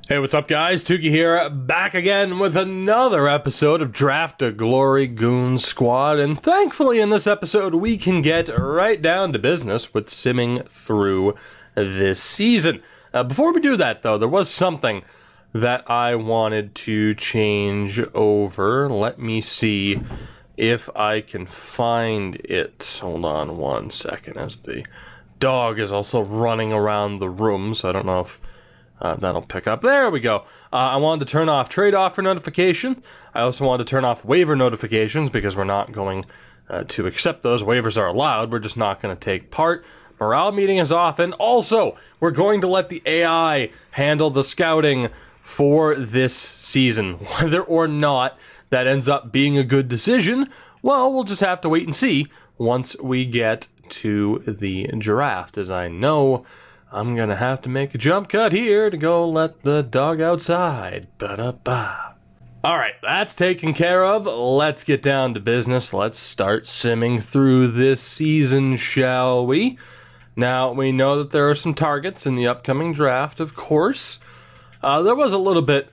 Hey, what's up, guys? Tukey here, back again with another episode of Draft to Glory Goon Squad, and thankfully in this episode we can get right down to business with simming through this season. Before we do that, though, there was something that I wanted to change over. Let me see if I can find it. Hold on one second, as the dog is also running around the room, so I don't know if that'll pick up. There we go. I wanted to turn off trade offer notification. I also wanted to turn off waiver notifications because we're not going to accept those. Waivers are allowed. We're just not going to take part. Morale meeting is off. And also, we're going to let the AI handle the scouting for this season. Whether or not that ends up being a good decision, well, we'll just have to wait and see once we get to the draft, as I know I'm gonna have to make a jump cut here to go let the dog outside. Ba-da-ba. Alright, that's taken care of. Let's get down to business. Let's start simming through this season, shall we? Now, we know that there are some targets in the upcoming draft, of course. There was a little bit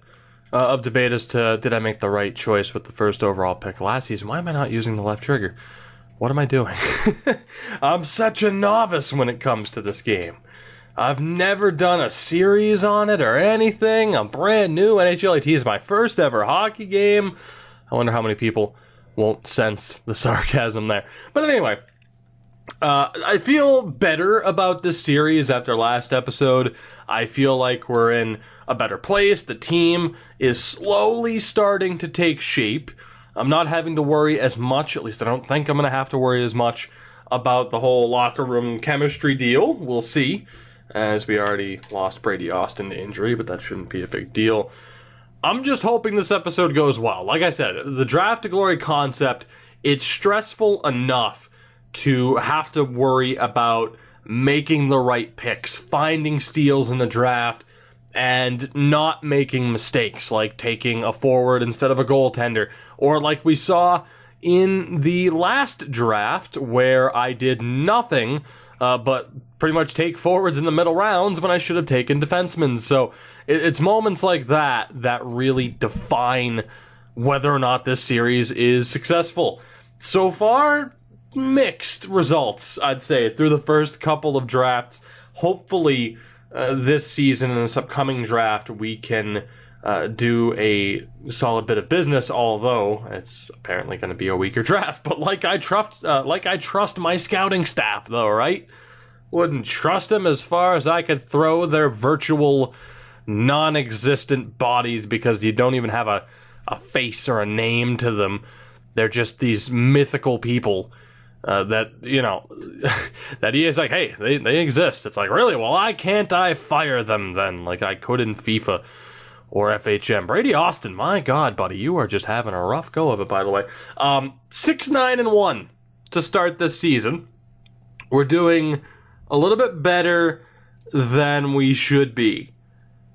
of debate as to did I make the right choice with the first overall pick last season. Why am I not using the left trigger? What am I doing? I'm such a novice when it comes to this game. I've never done a series on it or anything. I'm brand new. NHL IT is my first ever hockey game. I wonder how many people won't sense the sarcasm there. But anyway, I feel better about this series after last episode. I feel like we're in a better place. The team is slowly starting to take shape. I'm not having to worry as much, at least I don't think I'm going to have to worry as much about the whole locker room chemistry deal. We'll see, as we already lost Brady Austin to injury, but that shouldn't be a big deal. I'm just hoping this episode goes well. Like I said, the Draft to Glory concept, it's stressful enough to have to worry about making the right picks, finding steals in the draft, and not making mistakes like taking a forward instead of a goaltender, or like we saw in the last draft where I did nothing but pretty much take forwards in the middle rounds when I should have taken defensemen. So it's moments like that that really define whether or not this series is successful. So far, mixed results, I'd say, through the first couple of drafts. Hopefully, this season and this upcoming draft, we can do a solid bit of business, although it's apparently going to be a weaker draft. But like I trust my scouting staff, though, right? Wouldn't trust them as far as I could throw their virtual, non-existent bodies because you don't even have a face or a name to them. They're just these mythical people that, you know, that he is like, hey, they exist. It's like, really? Well, why can't I fire them then like I could in FIFA or FHM? Brady Austin, my God, buddy, you are just having a rough go of it, by the way. 6-9-1 to start this season. We're doing a little bit better than we should be.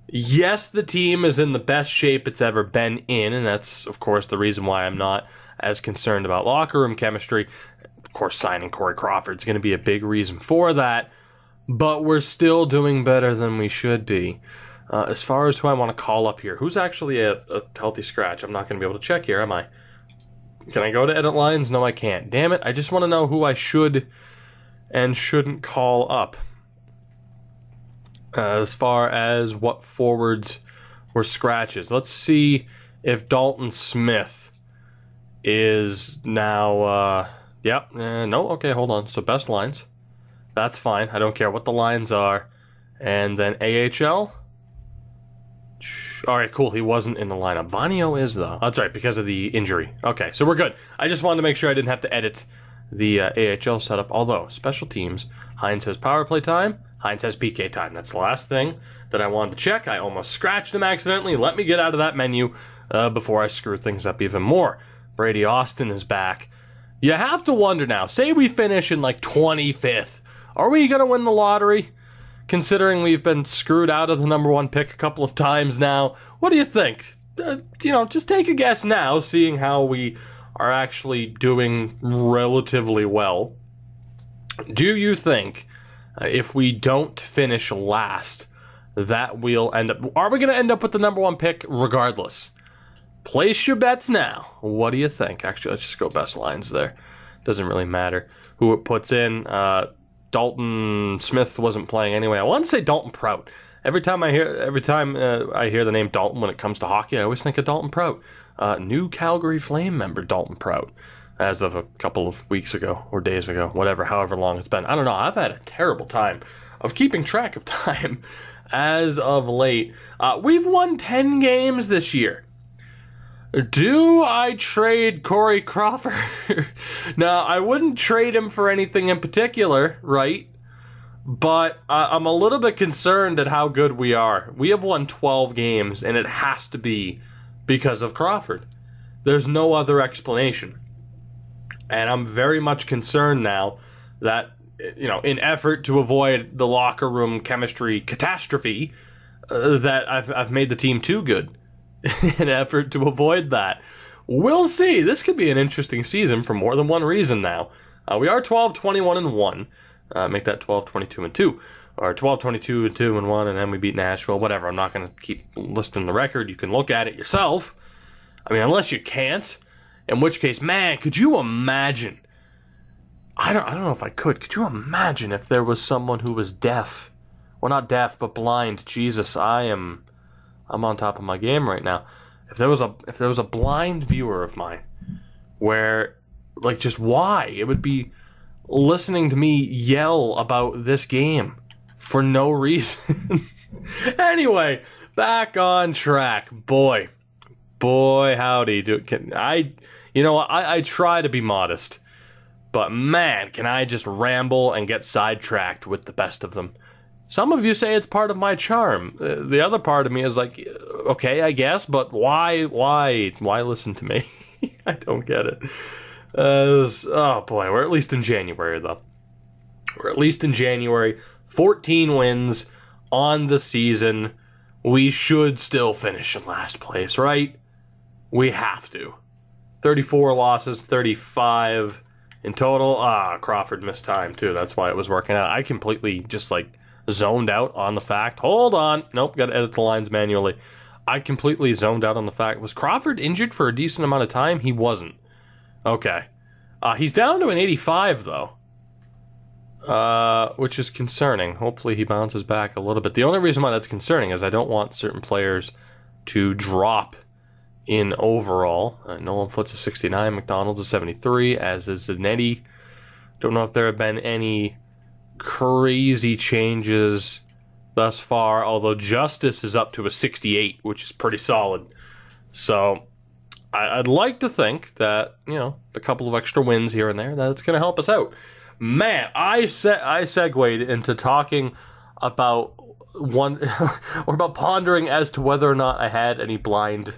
Yes, the team is in the best shape it's ever been in, and that's, of course, the reason why I'm not as concerned about locker room chemistry. Of course, signing Corey Crawford is going to be a big reason for that, but we're still doing better than we should be. As far as who I want to call up here, who's actually a healthy scratch? I'm not going to be able to check here, am I? Can I go to edit lines? No, I can't. Damn it, I just want to know who I should and shouldn't call up. As far as what forwards were scratches. Let's see if Dalton Smith is now... Yep. No. Okay, hold on. So best lines. That's fine. I don't care what the lines are. And then AHL. All right, cool. He wasn't in the lineup. Vanio is, though. That's right, because of the injury. Okay, so we're good. I just wanted to make sure I didn't have to edit the AHL setup. Although, special teams, Hines has power play time. Hines has PK time. That's the last thing that I wanted to check. I almost scratched him accidentally. Let me get out of that menu before I screw things up even more. Brady Austin is back. You have to wonder now, say we finish in like 25th, are we going to win the lottery? Considering we've been screwed out of the #1 pick a couple of times now, what do you think? Just take a guess now, seeing how we are actually doing relatively well. Do you think if we don't finish last, that we'll end up... Are we going to end up with the number 1 pick regardless? Place your bets now. What do you think? Actually, let's just go best lines there. Doesn't really matter who it puts in. Dalton Smith wasn't playing anyway. I want to say Dalton Prout. Every time I hear the name Dalton when it comes to hockey, I always think of Dalton Prout. New Calgary Flame member Dalton Prout, as of a couple of weeks ago or days ago, whatever, however long it's been. I don't know. I've had a terrible time of keeping track of time as of late. We've won 10 games this year. Do I trade Corey Crawford? Now, I wouldn't trade him for anything in particular, right? But I'm a little bit concerned at how good we are. We have won 12 games, and it has to be because of Crawford. There's no other explanation. And I'm very much concerned now that, in effort to avoid the locker room chemistry catastrophe, that I've made the team too good. In effort to avoid that. We'll see. This could be an interesting season for more than one reason now. We are 12-21-1. Make that 12-22-2. Or 12-22-2-1, and then we beat Nashville. Whatever. I'm not going to keep listing the record. You can look at it yourself. I mean, unless you can't. In which case, man, could you imagine? I don't know if I could. Could you imagine if there was someone who was deaf? Well, not deaf, but blind. Jesus, I'm on top of my game right now. If there was a blind viewer of mine, where, just why? It would be listening to me yell about this game for no reason. Anyway, back on track. Boy, howdy. I try to be modest, but man, can I just ramble and get sidetracked with the best of them. Some of you say it's part of my charm. The other part of me is like, okay, I guess, but why listen to me? I don't get it. Oh boy, we're at least in January though. We're at least in January. 14 wins on the season. We should still finish in last place, right? We have to. 34 losses, 35 in total. Crawford missed time too. That's why it was working out. I completely just zoned out on the fact. Hold on. Nope, got to edit the lines manually. I completely zoned out on the fact. Was Crawford injured for a decent amount of time? He wasn't. Okay. He's down to an 85, though. Which is concerning. Hopefully he bounces back a little bit. The only reason why that's concerning is I don't want certain players to drop in overall. Nolan Foot's a 69. McDonald's a 73, as is Zanetti. Don't know if there have been any crazy changes thus far, although Justice is up to a 68, which is pretty solid. So I'd like to think that, a couple of extra wins here and there, that's going to help us out. Man, I segued into talking about or about pondering as to whether or not I had any blind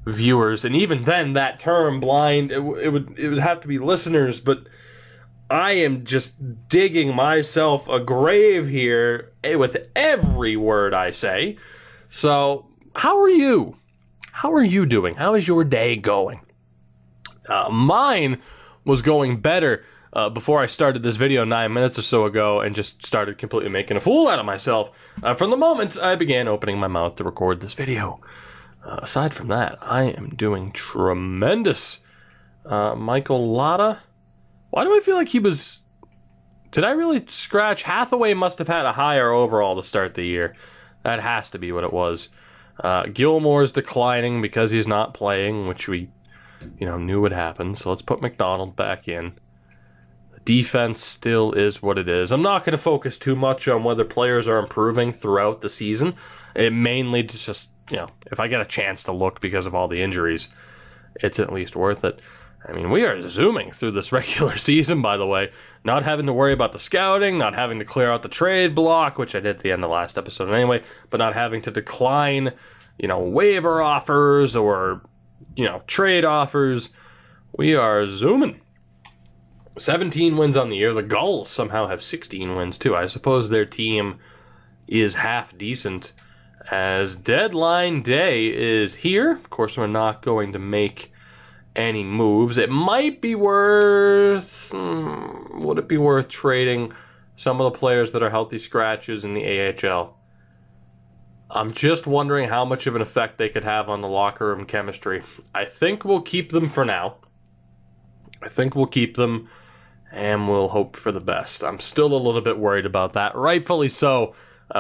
viewers, and even then, that term blind, it would have to be listeners, but I am just digging myself a grave here with every word I say. So, how are you? How are you doing? How is your day going? Mine was going better before I started this video 9 minutes or so ago and just started completely making a fool out of myself from the moment I began opening my mouth to record this video. Aside from that, I am doing tremendous. Michael Lotta? Why do I feel like he was... Did I really scratch? Hathaway must have had a higher overall to start the year. That has to be what it was. Gilmore's declining because he's not playing, which we, knew would happen. So let's put McDonald back in. The defense still is what it is. I'm not going to focus too much on whether players are improving throughout the season. It mainly just, if I get a chance to look because of all the injuries, it's at least worth it. I mean, we are zooming through this regular season, by the way. Not having to worry about the scouting, not having to clear out the trade block, which I did at the end of the last episode anyway, but not having to decline, waiver offers or, trade offers. We are zooming. 17 wins on the year. The Gulls somehow have 16 wins, too. I suppose their team is half decent, as deadline day is here. Of course, we're not going to make any moves. It might be worth... would it be worth trading some of the players that are healthy scratches in the AHL? I'm just wondering how much of an effect they could have on the locker room chemistry. I think we'll keep them for now. I think we'll keep them, and we'll hope for the best. I'm still a little bit worried about that, rightfully so,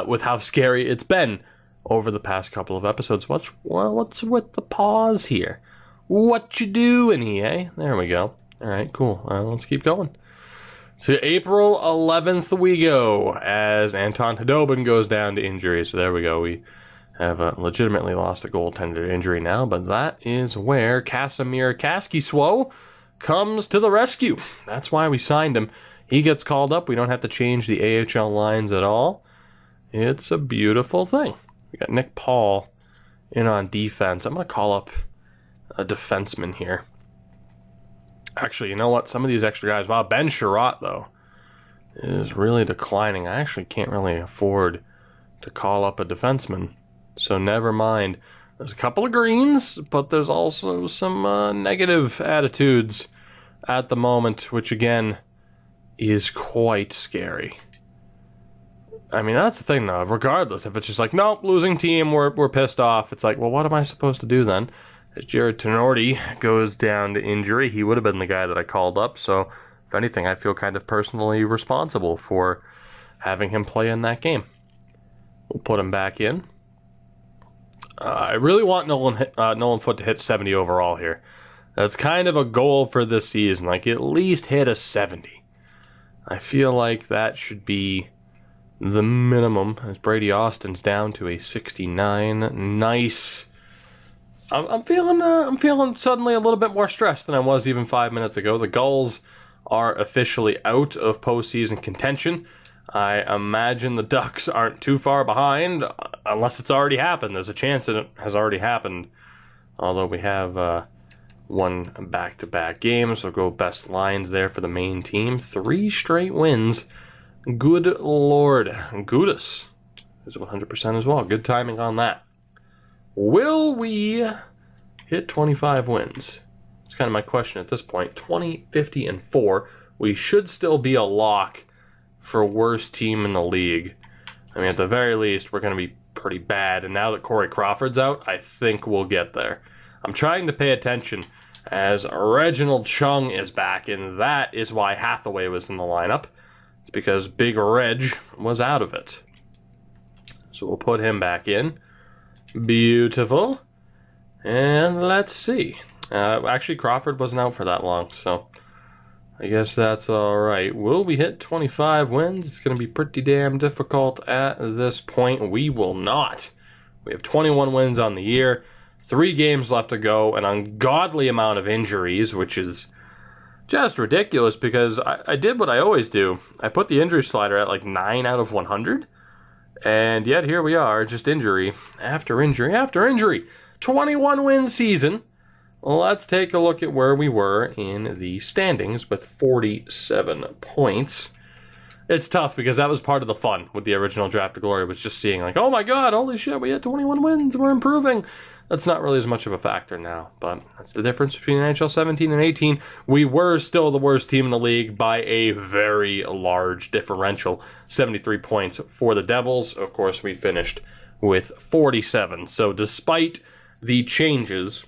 with how scary it's been over the past couple of episodes. What's with the pause here? What you doing here, eh? There we go. All right, cool. Let's keep going. So April 11th we go, as Anton Khudobin goes down to injury. So there we go. We have legitimately lost a goaltender to injury now, but that is where Kasimir Kaskisuo comes to the rescue. That's why we signed him. He gets called up. We don't have to change the AHL lines at all. It's a beautiful thing. We got Nick Paul in on defense. I'm going to call up a defenseman here. Actually, you know what? Some of these extra guys... Wow, Ben Sherratt, though, is really declining. I actually can't really afford to call up a defenseman. So never mind. There's a couple of greens, but there's also some negative attitudes at the moment, which, again, is quite scary. I mean, that's the thing, though. Regardless, if it's just like, nope, losing team, we're pissed off. It's like, well, what am I supposed to do then? As Jared Tenorti goes down to injury, he would have been the guy that I called up. So, if anything, I feel kind of personally responsible for having him play in that game. We'll put him back in. I really want Nolan Foote to hit 70 overall here. That's kind of a goal for this season. Like, at least hit a 70. I feel like that should be the minimum, as Brady Austin's down to a 69. Nice. I'm feeling suddenly a little bit more stressed than I was even 5 minutes ago. The Gulls are officially out of postseason contention. I imagine the Ducks aren't too far behind, unless it's already happened. There's a chance that it has already happened. Although we have one back-to-back game, so go best lines there for the main team. 3 straight wins. Good Lord. Gudis is 100% as well. Good timing on that. Will we hit 25 wins? It's kind of my question at this point. 20, 50, and 4. We should still be a lock for worst team in the league. I mean, at the very least, we're going to be pretty bad. And now that Corey Crawford's out, I think we'll get there. I'm trying to pay attention as Reginald Chung is back, and that is why Hathaway was in the lineup. It's because Big Reg was out of it. So we'll put him back in. Beautiful. And let's see. Actually, Crawford wasn't out for that long, so I guess that's alright. Will we hit 25 wins? It's going to be pretty damn difficult at this point. We will not. We have 21 wins on the year, 3 games left to go, an ungodly amount of injuries, which is just ridiculous because I did what I always do. I put the injury slider at like 9 out of 100. And yet here we are, just injury after injury after injury. 21-win season. Let's take a look at where we were in the standings with 47 points. It's tough because that was part of the fun with the original Draft to Glory, was just seeing like, oh my god, holy shit, we had 21 wins, we're improving. That's not really as much of a factor now, but that's the difference between NHL 17 and 18. We were still the worst team in the league by a very large differential. 73 points for the Devils. Of course, we finished with 47. So despite the changes,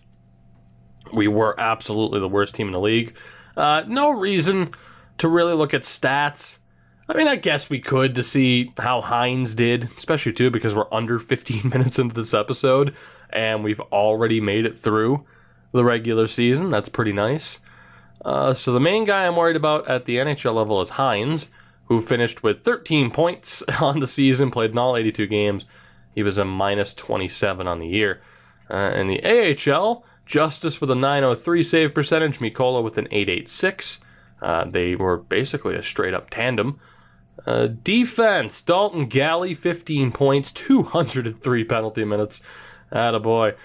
we were absolutely the worst team in the league. No reason to really look at stats. I mean, I guess we could to see how Hines did, especially too because we're under 15 minutes into this episode and we've already made it through the regular season. That's pretty nice. So the main guy I'm worried about at the NHL level is Hines, who finished with 13 points on the season, played in all 82 games. He was a minus 27 on the year. In the AHL, Justice with a 903 save percentage, Mikola with an 886. They were basically a straight-up tandem. Defense, Dalton Galley, 15 points, 203 penalty minutes. Attaboy.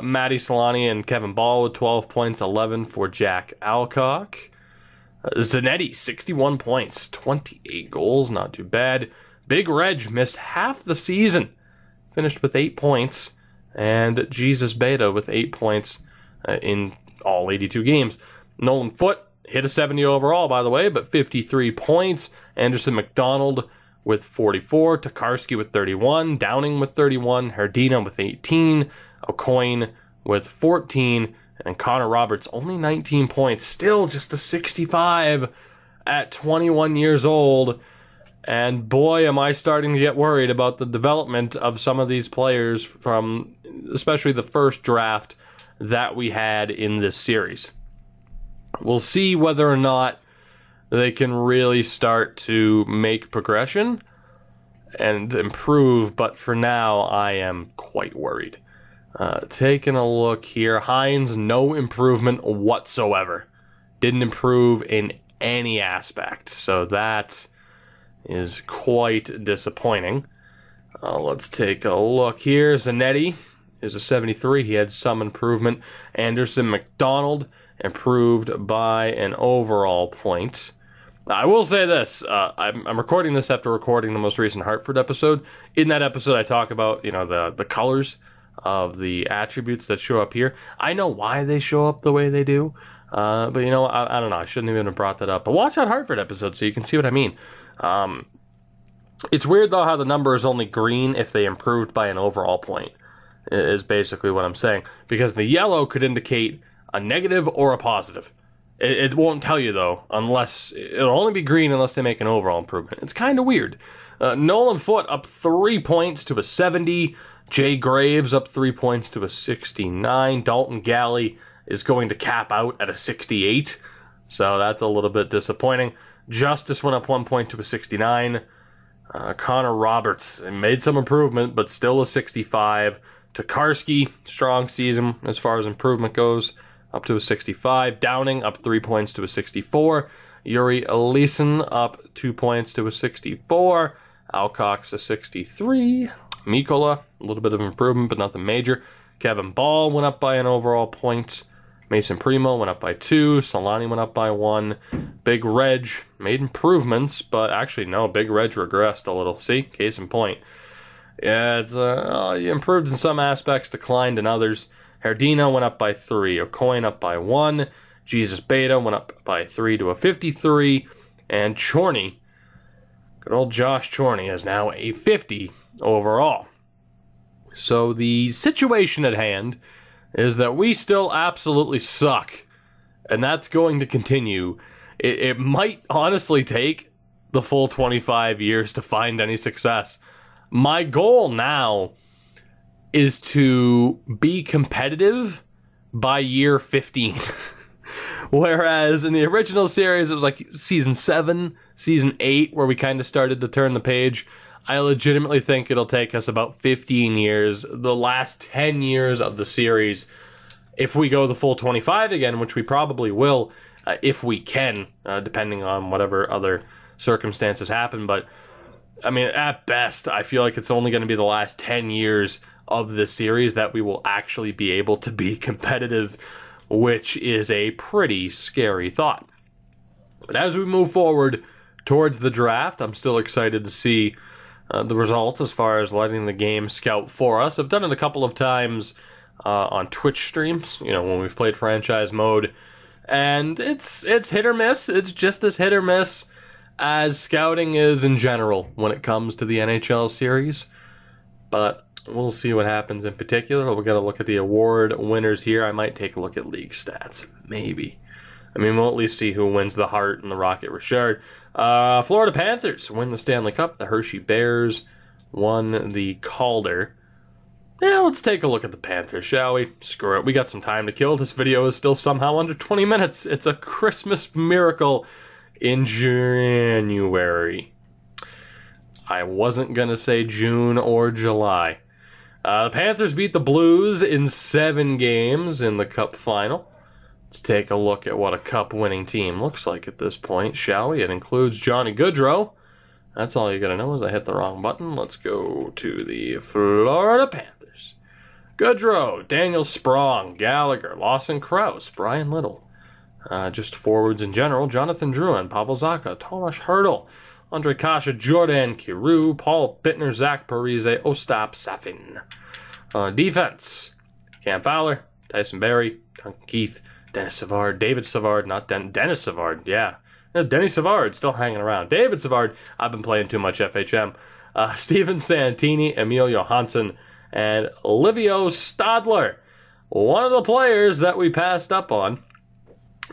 Matty Solani and Kevin Ball with 12 points, 11 for Jack Alcock. Zanetti, 61 points, 28 goals, not too bad. Big Reg missed half the season, finished with 8 points. And Jesus Beta with 8 points in all 82 games. Nolan Foote hit a 70 overall, by the way, but 53 points. Anderson McDonald with 44, Tokarski with 31, Downing with 31, Herdina with 18, O'Coin with 14, and Connor Roberts only 19 points. Still just a 65 at 21 years old. And boy, am I starting to get worried about the development of some of these players from especially the first draft that we had in this series. We'll see whether or not they can really start to make progression and improve, but for now, I am quite worried. Taking a look here, Hines, no improvement whatsoever. Didn't improve in any aspect, so that is quite disappointing. Let's take a look here. Zanetti is a 73. He had some improvement. Anderson McDonald improved by an overall point. I will say this. I'm recording this after recording the most recent Hartford episode. In that episode, I talk about, the colors of the attributes that show up here. I know why they show up the way they do. But, I don't know. I shouldn't even have brought that up. But watch that Hartford episode so you can see what I mean. It's weird, though, how the number is only green if they improved by an overall point, is basically what I'm saying. Because the yellow could indicate a negative or a positive. It won't tell you, though, unless it'll only be green unless they make an overall improvement. It's kind of weird. Nolan Foote up 3 points to a 70. Jay Graves up 3 points to a 69. Dalton Galley is going to cap out at a 68. So that's a little bit disappointing. Justice went up 1 point to a 69. Connor Roberts made some improvement, but still a 65. Tokarski, strong season as far as improvement goes, up to a 65. Downing up 3 points to a 64. Yuri Leeson up 2 points to a 64. Alcox a 63. Mikola, a little bit of improvement, but nothing major. Kevin Ball went up by an overall point. Mason Primo went up by 2. Solani went up by 1. Big Reg made improvements, but actually, no, Big Reg regressed a little. See? Case in point. Yeah, it's improved in some aspects, declined in others. Herdina went up by 3. O'Coin up by 1. Jesus Beta went up by 3 to a 53. And Chorney, good old Josh Chorney, is now a 50 overall. So the situation at hand is that we still absolutely suck. And that's going to continue. It might honestly take the full 25 years to find any success. My goal now is to be competitive by year 15. Whereas in the original series, it was like season 7, season 8, where we kind of started to turn the page. I legitimately think it'll take us about 15 years, the last 10 years of the series, if we go the full 25 again, which we probably will, if we can, depending on whatever other circumstances happen. But, I mean, at best, I feel like it's only going to be the last 10 years of the series that we will actually be able to be competitive, which is a pretty scary thought. But as we move forward towards the draft, I'm still excited to see the results as far as letting the game scout for us. I've done it a couple of times on Twitch streams, when we've played franchise mode, and it's hit or miss. It's just as hit or miss as scouting is in general when it comes to the NHL series. But we'll see what happens in particular. We got to look at the award winners here. I might take a look at league stats, maybe. I mean, we'll at least see who wins the Hart and the Rocket Richard. Florida Panthers win the Stanley Cup. The Hershey Bears won the Calder. Yeah, let's take a look at the Panthers, shall we? Screw it. We got some time to kill. This video is still somehow under 20 minutes. It's a Christmas miracle in January. I wasn't going to say June or July. The Panthers beat the Blues in 7 games in the Cup final. Let's take a look at what a Cup-winning team looks like at this point, shall we? It includes Johnny Gaudreau. That's all you got to know is I hit the wrong button. Let's go to the Florida Panthers. Gaudreau, Daniel Sprong, Gallagher, Lawson Krause, Brian Little. Just forwards in general, Jonathan Drouin, Pavel Zacha, Tomas Hertl, Andre Kasha, Jordan Kyrou, Paul Bittner, Zach Parise, Ostap Safin. Defense, Cam Fowler, Tyson Barrie, Duncan Keith, Dennis Savard, David Savard, not Dennis Savard, yeah. Denny Savard still hanging around. David Savard, I've been playing too much FHM. Steven Santini, Emil Johansson, and Livio Stadler. One of the players that we passed up on,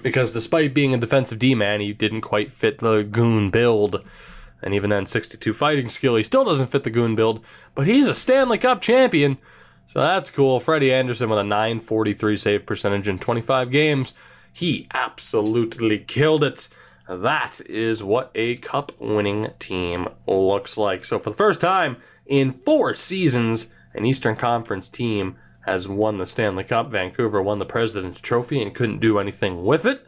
because despite being a defensive D-man, he didn't quite fit the Goon build. And even then, 62 fighting skill, he still doesn't fit the Goon build. But he's a Stanley Cup champion, so that's cool. Freddie Anderson with a .943 save percentage in 25 games. He absolutely killed it. That is what a cup-winning team looks like. So for the first time in 4 seasons, an Eastern Conference team has won the Stanley Cup. Vancouver won the President's Trophy and couldn't do anything with it.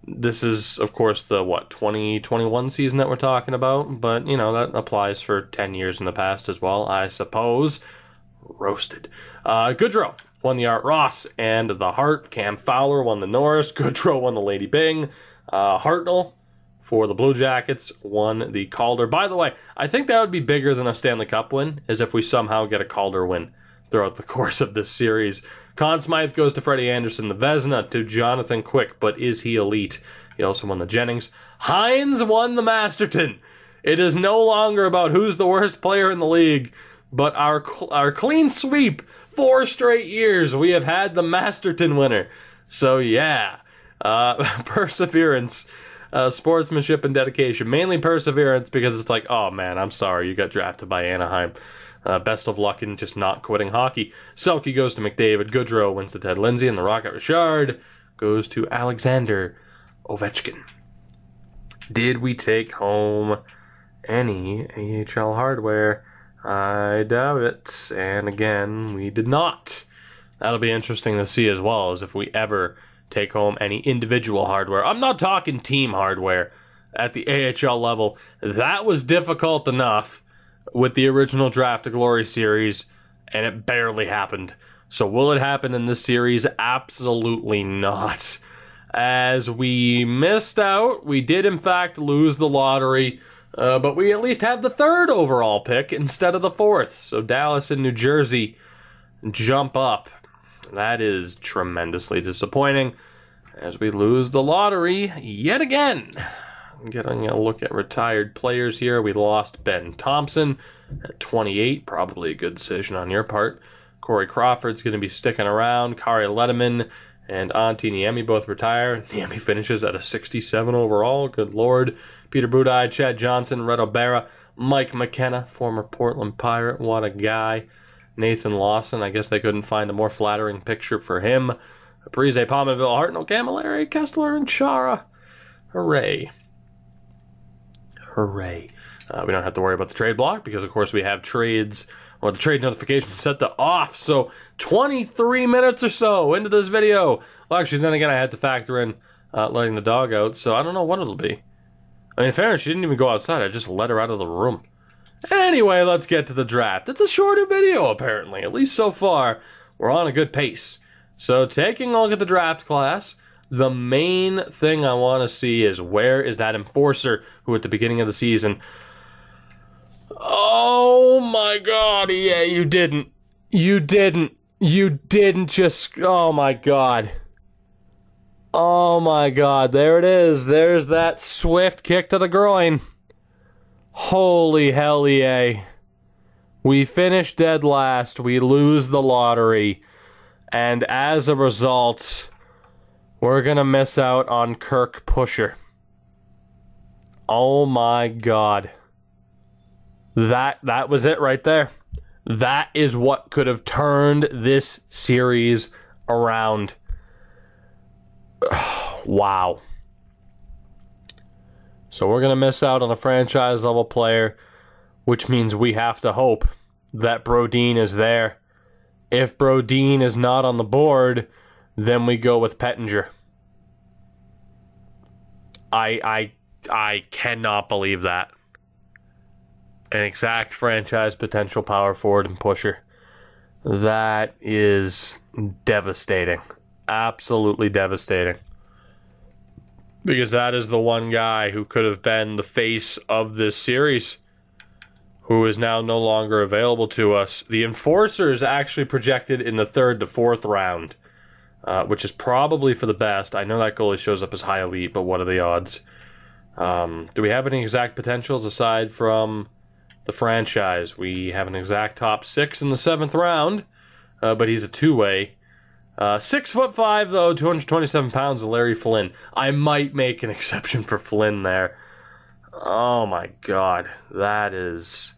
This is, of course, the, 2021 season that we're talking about. But, that applies for 10 years in the past as well, I suppose. Roasted. Goodrow won the Art Ross and the Hart. Cam Fowler won the Norris. Goodrow won the Lady Byng. Hartnell for the Blue Jackets won the Calder. By the way, I think that would be bigger than a Stanley Cup win, is if we somehow get a Calder win throughout the course of this series. Conn Smythe goes to Freddie Anderson. The Vezina to Jonathan Quick, but is he elite? He also won the Jennings. Hines won the Masterton. It is no longer about who's the worst player in the league, but our clean sweep. 4 straight years we have had the Masterton winner. So yeah. Perseverance, sportsmanship, and dedication. Mainly perseverance, because it's like, oh man, I'm sorry, you got drafted by Anaheim. Best of luck in just not quitting hockey. Selke goes to McDavid. Goodrow wins to Ted Lindsay, and the Rocket Richard goes to Alexander Ovechkin. Did we take home any AHL hardware? I doubt it. And again, we did not. That'll be interesting to see as well, as if we ever take home any individual hardware. I'm not talking team hardware at the AHL level. That was difficult enough with the original Draft to Glory series, and it barely happened. So will it happen in this series? Absolutely not. As we missed out, we did in fact lose the lottery, but we at least have the 3rd overall pick instead of the 4th. So Dallas and New Jersey jump up. That is tremendously disappointing as we lose the lottery yet again. Getting a look at retired players here. We lost Ben Thompson at 28. Probably a good decision on your part. Corey Crawford's going to be sticking around. Kari Letterman and Antti Niemi both retire. Niemi finishes at a 67 overall. Good lord. Peter Budaj, Chad Johnson, Red O'Bara, Mike McKenna, former Portland Pirate. What a guy. Nathan Lawson, I guess they couldn't find a more flattering picture for him. Parise, Palmerville, Hartnell, Camilleri, Kessler, and Chara. Hooray. Hooray. We don't have to worry about the trade block because, of course, we have trades, or the trade notification set to off. So 23 minutes or so into this video. Well, actually, then again, I had to factor in letting the dog out, so I don't know what it'll be. I mean, in fairness, she didn't even go outside. I just let her out of the room. Anyway, let's get to the draft. It's a shorter video, apparently. At least so far, we're on a good pace. So taking a look at the draft class, the main thing I want to see is where is that enforcer who at the beginning of the season... Oh my god, EA, you didn't. You didn't just... Oh my god. Oh my god, there it is. There's that swift kick to the groin. Holy hell, EA. We finish dead last. We lose the lottery. And as a result, we're going to miss out on Kirk Pusher. Oh my god. That was it right there. That is what could have turned this series around. Wow. So we're going to miss out on a franchise-level player, which means we have to hope that Brodin is there. If Brodin is not on the board, then we go with Pettinger. I cannot believe that. An exact franchise potential power forward and pusher. That is devastating. Absolutely devastating. Because that is the one guy who could have been the face of this series, who is now no longer available to us. The enforcer is actually projected in the 3rd to 4th round, which is probably for the best. I know that goalie shows up as high elite, but what are the odds? Do we have any exact potentials aside from the franchise? We have an exact top 6 in the 7th round, but he's a two-way. 6'5", though, 227 pounds, Larry Flynn. I might make an exception for Flynn there. Oh my God, that is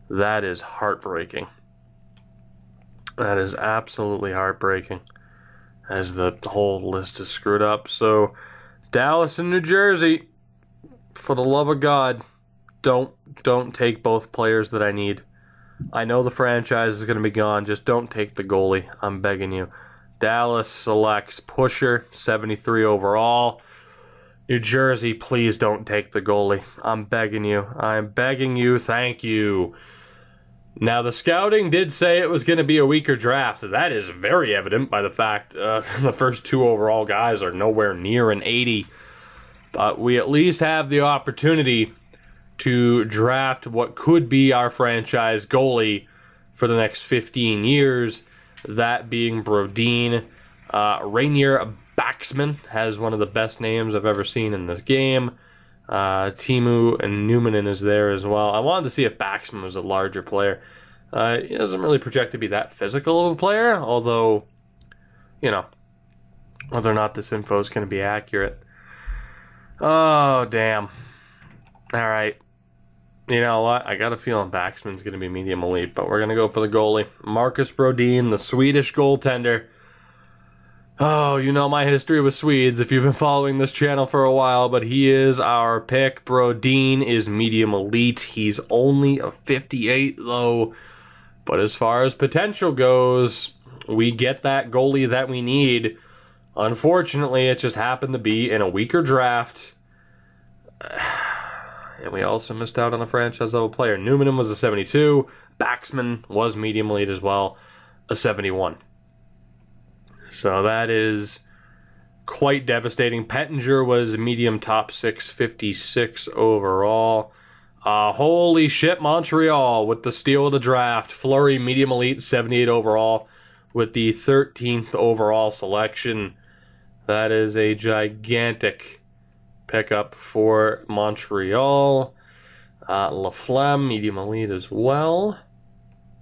heartbreaking. That is absolutely heartbreaking, as the whole list is screwed up. So, Dallas and New Jersey, for the love of God, don't take both players that I need. I know the franchise is going to be gone. Just don't take the goalie. I'm begging you. Dallas selects Pusher, 73 overall. New Jersey, please don't take the goalie. I'm begging you. I'm begging you. Thank you. Now, the scouting did say it was going to be a weaker draft. That is very evident by the fact the first 2 overall guys are nowhere near an 80. But we at least have the opportunity to draft what could be our franchise goalie for the next 15 years, that being Brodin. Rainier Baxman has one of the best names I've ever seen in this game. Timu and Newmanen is there as well. I wanted to see if Baxman was a larger player. He doesn't really project to be that physical of a player, although, you know, whether or not this info is going to be accurate. Oh, damn. All right. You know what? I got a feeling Baxman's going to be medium elite, but we're going to go for the goalie. Marcus Brodin, the Swedish goaltender. Oh, you know my history with Swedes if you've been following this channel for a while, but he is our pick. Brodin is medium elite. He's only a 58, though. But as far as potential goes, we get that goalie that we need. Unfortunately, it just happened to be in a weaker draft. And we also missed out on a franchise-level player. Newmanen was a 72. Baxman was medium elite as well, a 71. So that is quite devastating. Pettinger was medium top 6, 56 overall. Holy shit, Montreal with the steal of the draft. Fleury, medium elite, 78 overall with the 13th overall selection. That is a gigantic pickup for Montreal. Laflamme, medium elite as well.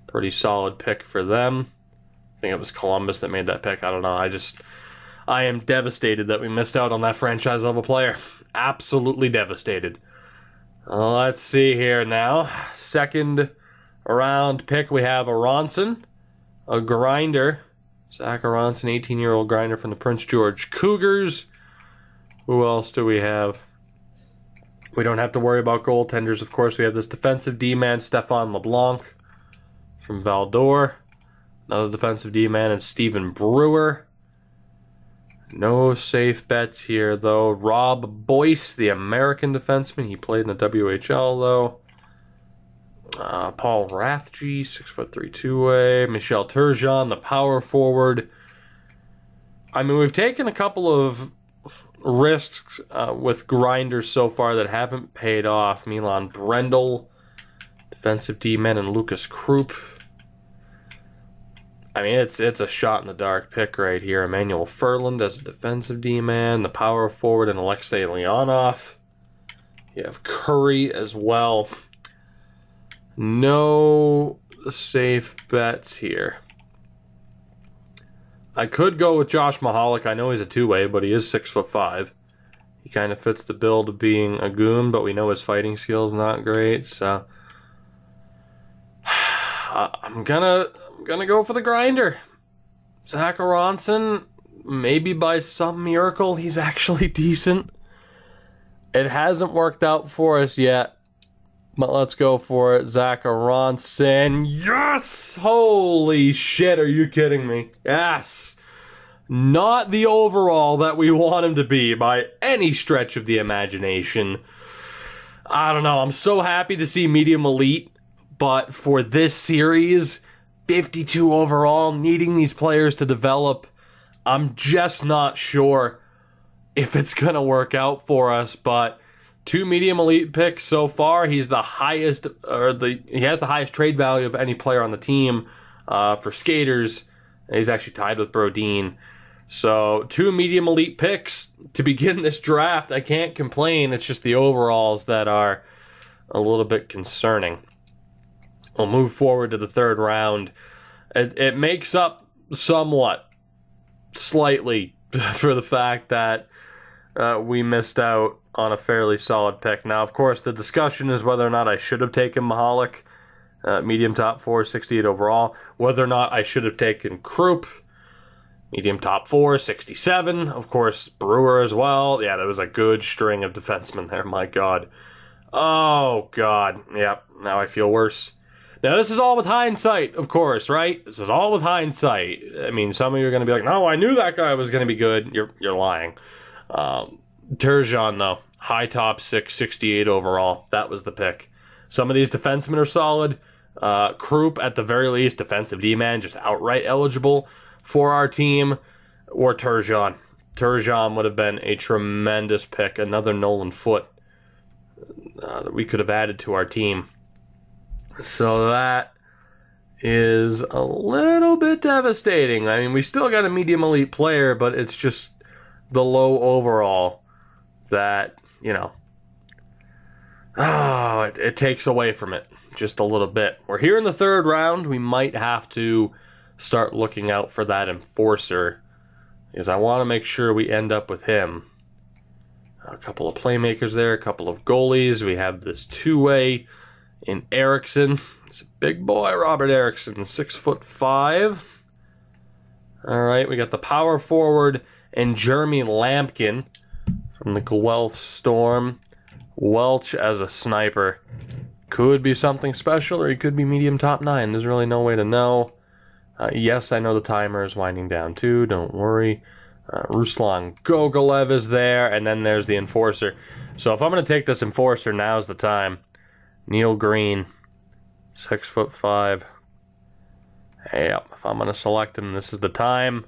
Pretty solid pick for them. I think it was Columbus that made that pick. I don't know. I am devastated that we missed out on that franchise level player. Absolutely devastated. Let's see here now. Second round pick, we have Aronson, a grinder. Zach Aronson, 18-year-old grinder from the Prince George Cougars. Who else do we have? We don't have to worry about goaltenders, of course. We have this defensive D-man, Stefan LeBlanc from Val-d'Or. Another defensive D-man, and Stephen Brewer. No safe bets here, though. Rob Boyce, the American defenseman. He played in the WHL, though. Paul Rathje, 6'3", two-way. Michel Turgeon, the power forward. I mean, we've taken a couple of risks with grinders so far that haven't paid off. Milan Brendel, defensive D-man, and Lucas Krupp. I mean, it's a shot-in-the-dark pick right here. Emmanuel Furland as a defensive D-man, the power forward, and Alexei Leonov. You have Curry as well. No safe bets here. I could go with Josh Mahalik. I know he's a two-way, but he is 6'5". He kind of fits the bill of being a goon, but we know his fighting skills not great, so I'm gonna go for the grinder. Zach Aronson, maybe by some miracle he's actually decent. It hasn't worked out for us yet, but let's go for it. Zach Aronson, yes! Holy shit, are you kidding me? Yes! Not the overall that we want him to be by any stretch of the imagination. I don't know, I'm so happy to see medium elite, but for this series, 52 overall, needing these players to develop, I'm just not sure if it's going to work out for us, but 2 medium elite picks so far. He's the highest, he has the highest trade value of any player on the team for skaters. He's actually tied with Brodin. So 2 medium elite picks to begin this draft. I can't complain. It's just the overalls that are a little bit concerning. We'll move forward to the 3rd round. It makes up somewhat, slightly, for the fact that we missed out on a fairly solid pick. Now, of course, the discussion is whether or not I should have taken Mahalik, medium top 4, 68 overall. Whether or not I should have taken Krupp, medium top 4, 67. Of course, Brewer as well. Yeah, there was a good string of defensemen there, my God. Oh, God. Yep, now I feel worse. Now, this is all with hindsight, of course, right? This is all with hindsight. I mean, some of you are going to be like, no, I knew that guy was going to be good. You're lying. Turgeon, though, high top 6, 68 overall. That was the pick. Some of these defensemen are solid. Krupp, at the very least, defensive D-man, just outright eligible for our team. Or Turgeon. Turgeon would have been a tremendous pick. Another Nolan Foote that we could have added to our team. So that is a little bit devastating. I mean, we still got a medium elite player, but it's just the low overall that, you know, it takes away from it just a little bit. We're here in the 3rd round. We might have to start looking out for that enforcer, because I want to make sure we end up with him. A couple of playmakers there, a couple of goalies. We have this 2-way in Eriksson. He's a big boy, Robert Eriksson, 6'5". All right, we got the power forward and Jeremy Lampkin from the Guelph Storm. Welch as a sniper. Could be something special, or he could be medium top 9. There's really no way to know. Yes, I know the timer is winding down too. Don't worry. Ruslan Gogolev is there, and then there's the enforcer. So if I'm going to take this enforcer, now's the time. Neil Green, 6'5". Yep, if I'm going to select him, this is the time.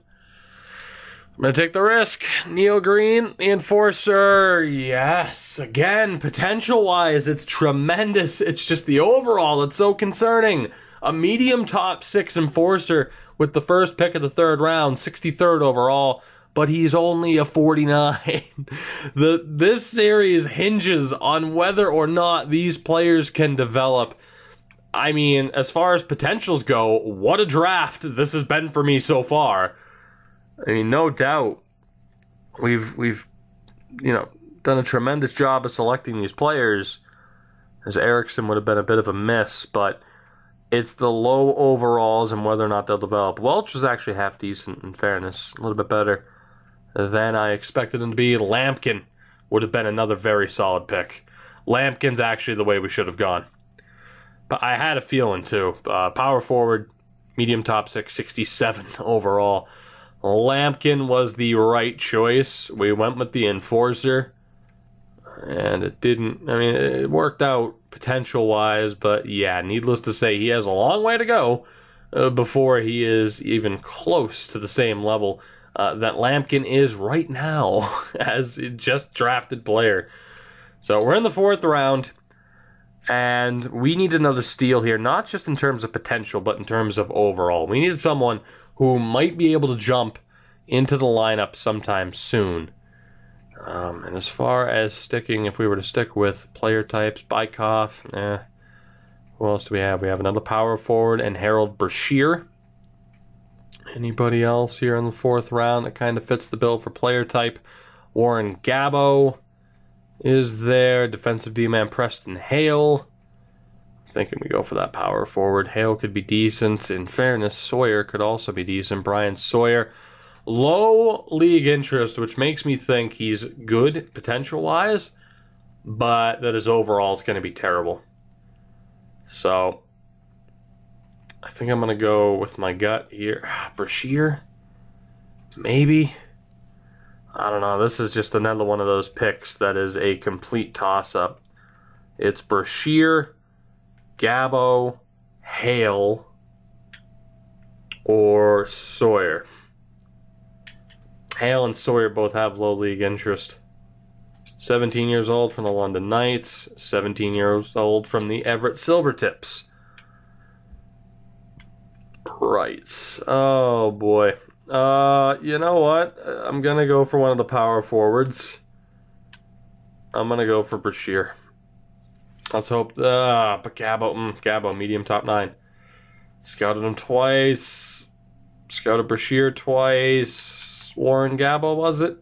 I'm going to take the risk. Neil Green, the enforcer. Yes, again, potential-wise, it's tremendous. It's just the overall that's so concerning. A medium top 6 enforcer with the first pick of the 3rd round, 63rd overall, but he's only a 49. This series hinges on whether or not these players can develop. I mean, as far as potentials go, what a draft this has been for me so far. I mean, no doubt we've done a tremendous job of selecting these players, as Eriksson would have been a bit of a miss, but it's the low overalls and whether or not they'll develop. Welch was actually half decent, in fairness, a little bit better than I expected him to be. Lampkin would have been another very solid pick. Lampkin's actually the way we should have gone. But I had a feeling, too. Power forward, medium top 6, 67 overall. Lampkin was the right choice. We went with the enforcer, and it didn't. I mean, it worked out potential-wise, but yeah, needless to say, he has a long way to go before he is even close to the same level that Lampkin is right now as a just drafted player. So we're in the 4th round, and we need another steal here, not just in terms of potential, but in terms of overall. We needed someone who might be able to jump into the lineup sometime soon. And as far as sticking, if we were to stick with player types, Bykov, who else do we have? We have another power forward and Harold Brashear. Anybody else here in the 4th round that kind of fits the bill for player type? Warren Gabo is there. Defensive D-man Preston Hale. I'm thinking we go for that power forward. Hale could be decent. In fairness, Sawyer could also be decent. Brian Sawyer. Low league interest, which makes me think he's good potential-wise, but that his overall is going to be terrible. So I think I'm going to go with my gut here. Brashear? Maybe. I don't know. This is just another one of those picks that is a complete toss-up. It's Brashear, Gabo, Hale, or Sawyer. Hale and Sawyer both have low league interest. 17 years old from the London Knights. 17 years old from the Everett Silvertips. Right. Oh, boy. You know what? I'm going to go for one of the power forwards. I'm going to go for Brashear. Let's hope... but Gabo, medium top 9. Scouted him twice. Scouted Brashear twice. Warren Gabo, was it?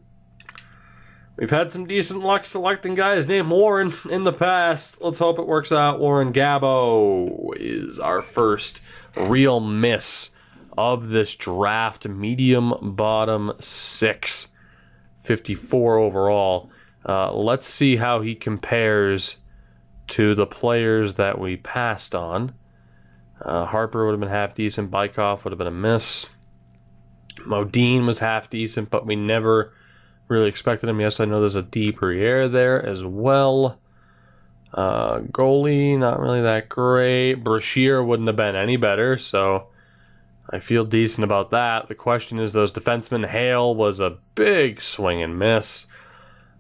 We've had some decent luck selecting guys named Warren in the past. Let's hope it works out. Warren Gabo is our first real miss of this draft. Medium bottom 6. 54 overall. Let's see how he compares to the players that we passed on. Harper would have been half decent. Bykoff would have been a miss. Modine was half decent, but we never really expected him. Yes, I know there's a D Briere there as well. Goalie, not really that great. Brashear wouldn't have been any better, so I feel decent about that. The question is those defensemen. Hale was a big swing and miss.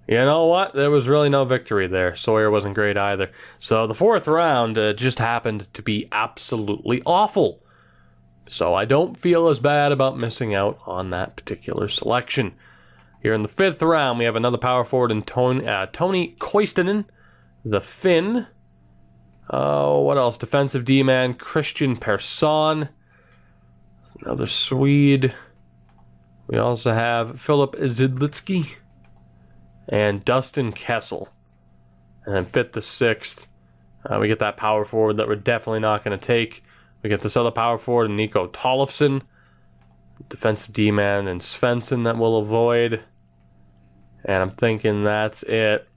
You know what? There was really no victory there. Sawyer wasn't great either. So the 4th round just happened to be absolutely awful. So I don't feel as bad about missing out on that particular selection. Here in the 5th round, we have another power forward in Tony Koistinen, the Finn. Oh, what else? Defensive D-man, Christian Persson. Another Swede. We also have Philip Zidlitsky and Dustin Kessel. And then 5th to 6th, we get that power forward that we're definitely not going to take. We get this other power forward, Nico Tollefson. Defensive D-man and Svensson that we'll avoid. And I'm thinking that's it.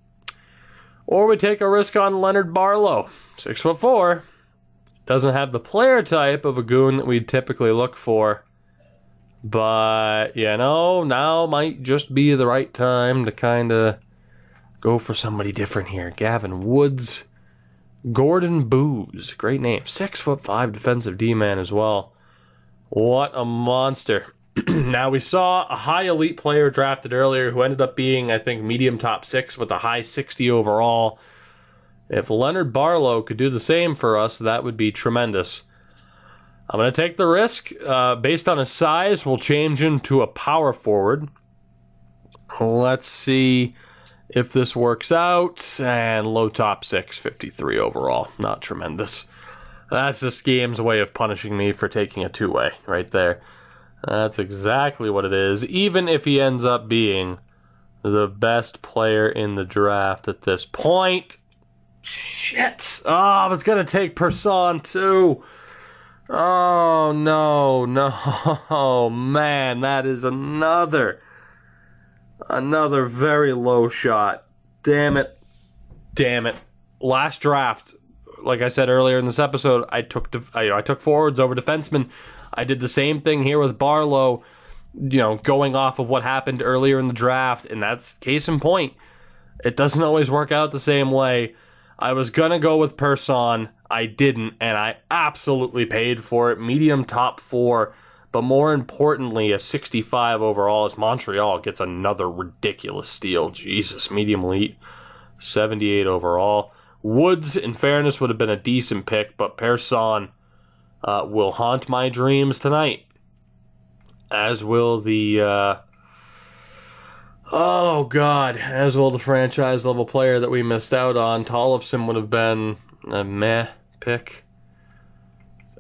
Or we take a risk on Leonard Barlow. 6'4". Doesn't have the player type of a goon that we'd typically look for. But, you know, now might just be the right time to kind of go for somebody different here. Gavin Woods. Gordon Booze. Great name. 6'5" defensive D-man as well. What a monster. Now, we saw a high elite player drafted earlier who ended up being, I think, medium top 6 with a high 60 overall. If Leonard Barlow could do the same for us, that would be tremendous. I'm going to take the risk. Based on his size, we'll change him to a power forward. Let's see if this works out. And low top 6, 53 overall. Not tremendous. That's this game's way of punishing me for taking a two-way right there. That's exactly what it is. Even if he ends up being the best player in the draft at this point. Shit. Oh, it's going to take Persson too. Oh, no, man, that is another very low shot. Damn it. Last draft, like I said earlier in this episode, I took forwards over defensemen. I did the same thing here with Barlow, going off of what happened earlier in the draft, and that's case in point. It doesn't always work out the same way. I was going to go with Persson. I didn't, and I absolutely paid for it. Medium top 4, but more importantly, a 65 overall as Montreal gets another ridiculous steal. Jesus, medium elite, 78 overall. Woods, in fairness, would have been a decent pick, but Persson will haunt my dreams tonight. As will the... as will the franchise level player that we missed out on. Tollefson would have been a meh pick.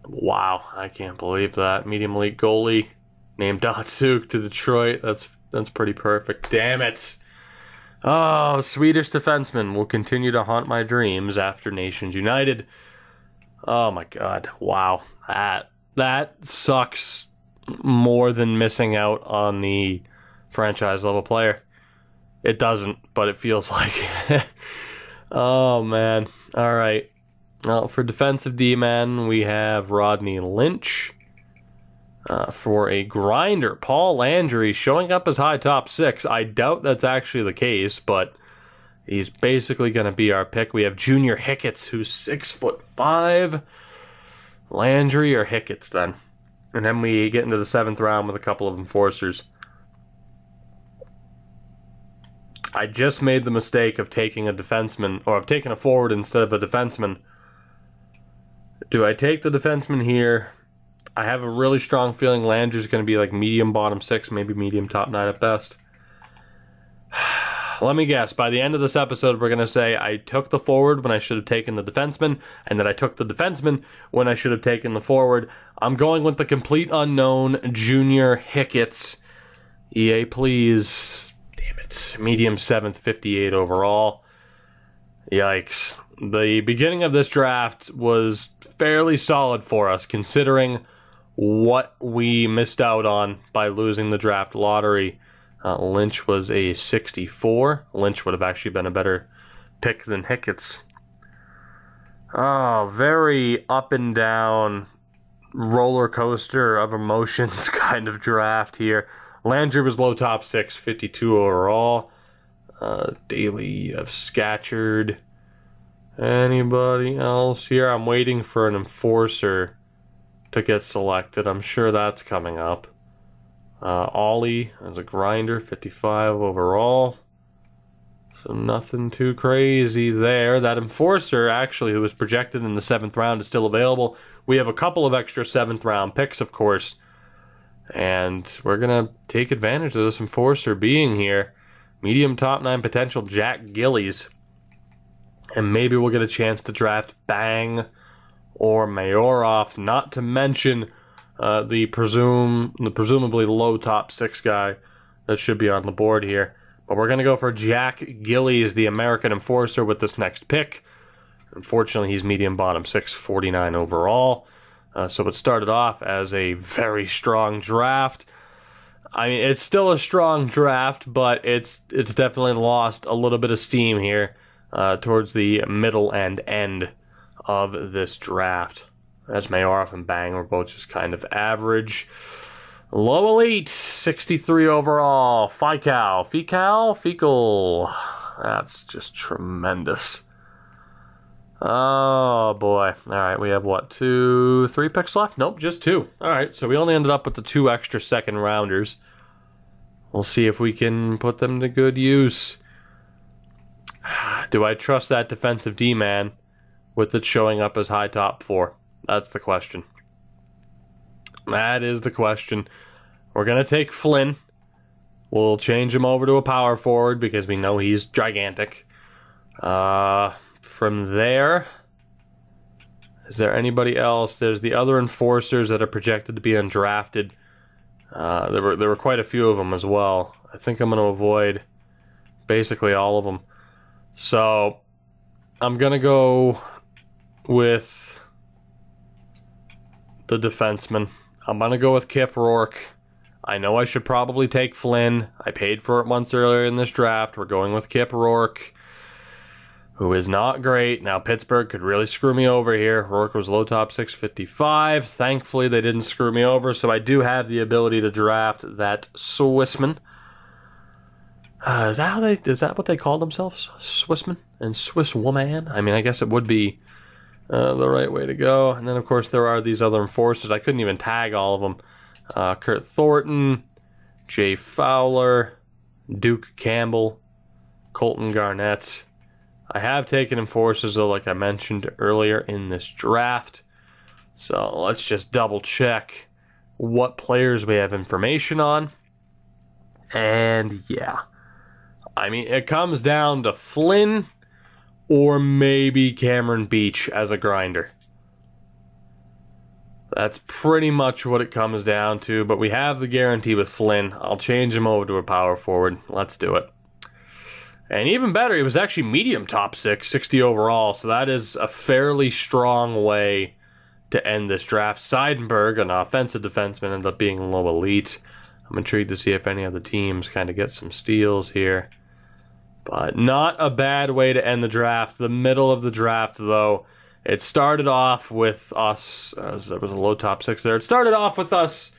Wow, I can't believe that. Medium elite goalie named Datsuk to Detroit. That's pretty perfect. Damn it. Oh, Swedish defenseman will continue to haunt my dreams after Nations United. Oh my god. Wow. That sucks more than missing out on the franchise level player. It doesn't, but it feels like it. Oh man. All right. Well, for defensive D-man, we have Rodney Lynch. For a grinder, Paul Landry showing up as high top 6. I doubt that's actually the case, but he's basically going to be our pick. We have Junior Hicketts, who's 6'5". Landry or Hicketts then. And then we get into the 7th round with a couple of enforcers. I just made the mistake of taking a defenseman, or of taking a forward instead of a defenseman. Do I take the defenseman here, I have a really strong feeling Landry's going to be like medium bottom 6, maybe medium top 9 at best. Let me guess, by the end of this episode, we're going to say I took the forward when I should have taken the defenseman, and that I took the defenseman when I should have taken the forward. I'm going with the complete unknown, Junior Hicketts. EA, please. Damn it. Medium 7th, 58 overall. Yikes. The beginning of this draft was fairly solid for us, considering what we missed out on by losing the draft lottery. Lynch was a 64. Lynch would have actually been a better pick than Hicketts. Oh, very up and down roller coaster of emotions kind of draft here. Landry was low top 6, 52 overall. Daly of Scatcherd. Anybody else here? I'm waiting for an enforcer to get selected. I'm sure that's coming up. Ollie as a grinder, 55 overall. So nothing too crazy there. That enforcer, actually, who was projected in the 7th round, is still available. We have a couple of extra 7th round picks, of course. And we're going to take advantage of this enforcer being here. Medium top 9 potential, Jack Gillies. And maybe we'll get a chance to draft Bang or Mayorov, not to mention the presumably low top 6 guy that should be on the board here. But we're going to go for Jack Gillies, the American enforcer, with this next pick. Unfortunately, he's medium bottom 6, 49 overall. So it started off as a very strong draft. I mean, it's still a strong draft, but it's definitely lost a little bit of steam here towards the middle and end of this draft. As Mayorov and Bang were both just kind of average. Low elite, 63 overall. Fecal. That's just tremendous. Oh, boy. All right, we have, what, 3 picks left? Nope, just 2. All right, so we only ended up with the 2 extra second rounders. We'll see if we can put them to good use. Do I trust that defensive D-man with it showing up as high top 4? That's the question. That is the question. We're going to take Flynn. We'll change him over to a power forward because we know he's gigantic. From there, is there anybody else? There's the other enforcers that are projected to be undrafted. There were quite a few of them as well. I think I'm going to avoid basically all of them. So I'm going to go with the defenseman. I'm going to go with Kip Rourke. I know I should probably take Flynn. I paid for it once earlier in this draft. We're going with Kip Rourke, who is not great. Now, Pittsburgh could really screw me over here. Rourke was low top 655. Thankfully, they didn't screw me over, so I do have the ability to draft that Swissman. Is that what they call themselves? Swissman and Swiss woman? I mean, I guess it would be the right way to go. And then, of course, there are these other enforcers. I couldn't even tag all of them. Kurt Thornton, Jay Fowler, Duke Campbell, Colton Garnett. I have taken enforcers, though, like I mentioned earlier in this draft. So let's just double check what players we have information on. And yeah, I mean, it comes down to Flynn or maybe Cameron Beach as a grinder. That's pretty much what it comes down to, but we have the guarantee with Flynn. I'll change him over to a power forward. Let's do it. And even better, he was actually medium top 6, 60 overall, so that is a fairly strong way to end this draft. Seidenberg, an offensive defenseman, ended up being low elite. I'm intrigued to see if any other teams kind of get some steals here. But not a bad way to end the draft. The middle of the draft, though, it started off with us, as there was a low top 6 there, it started off with us,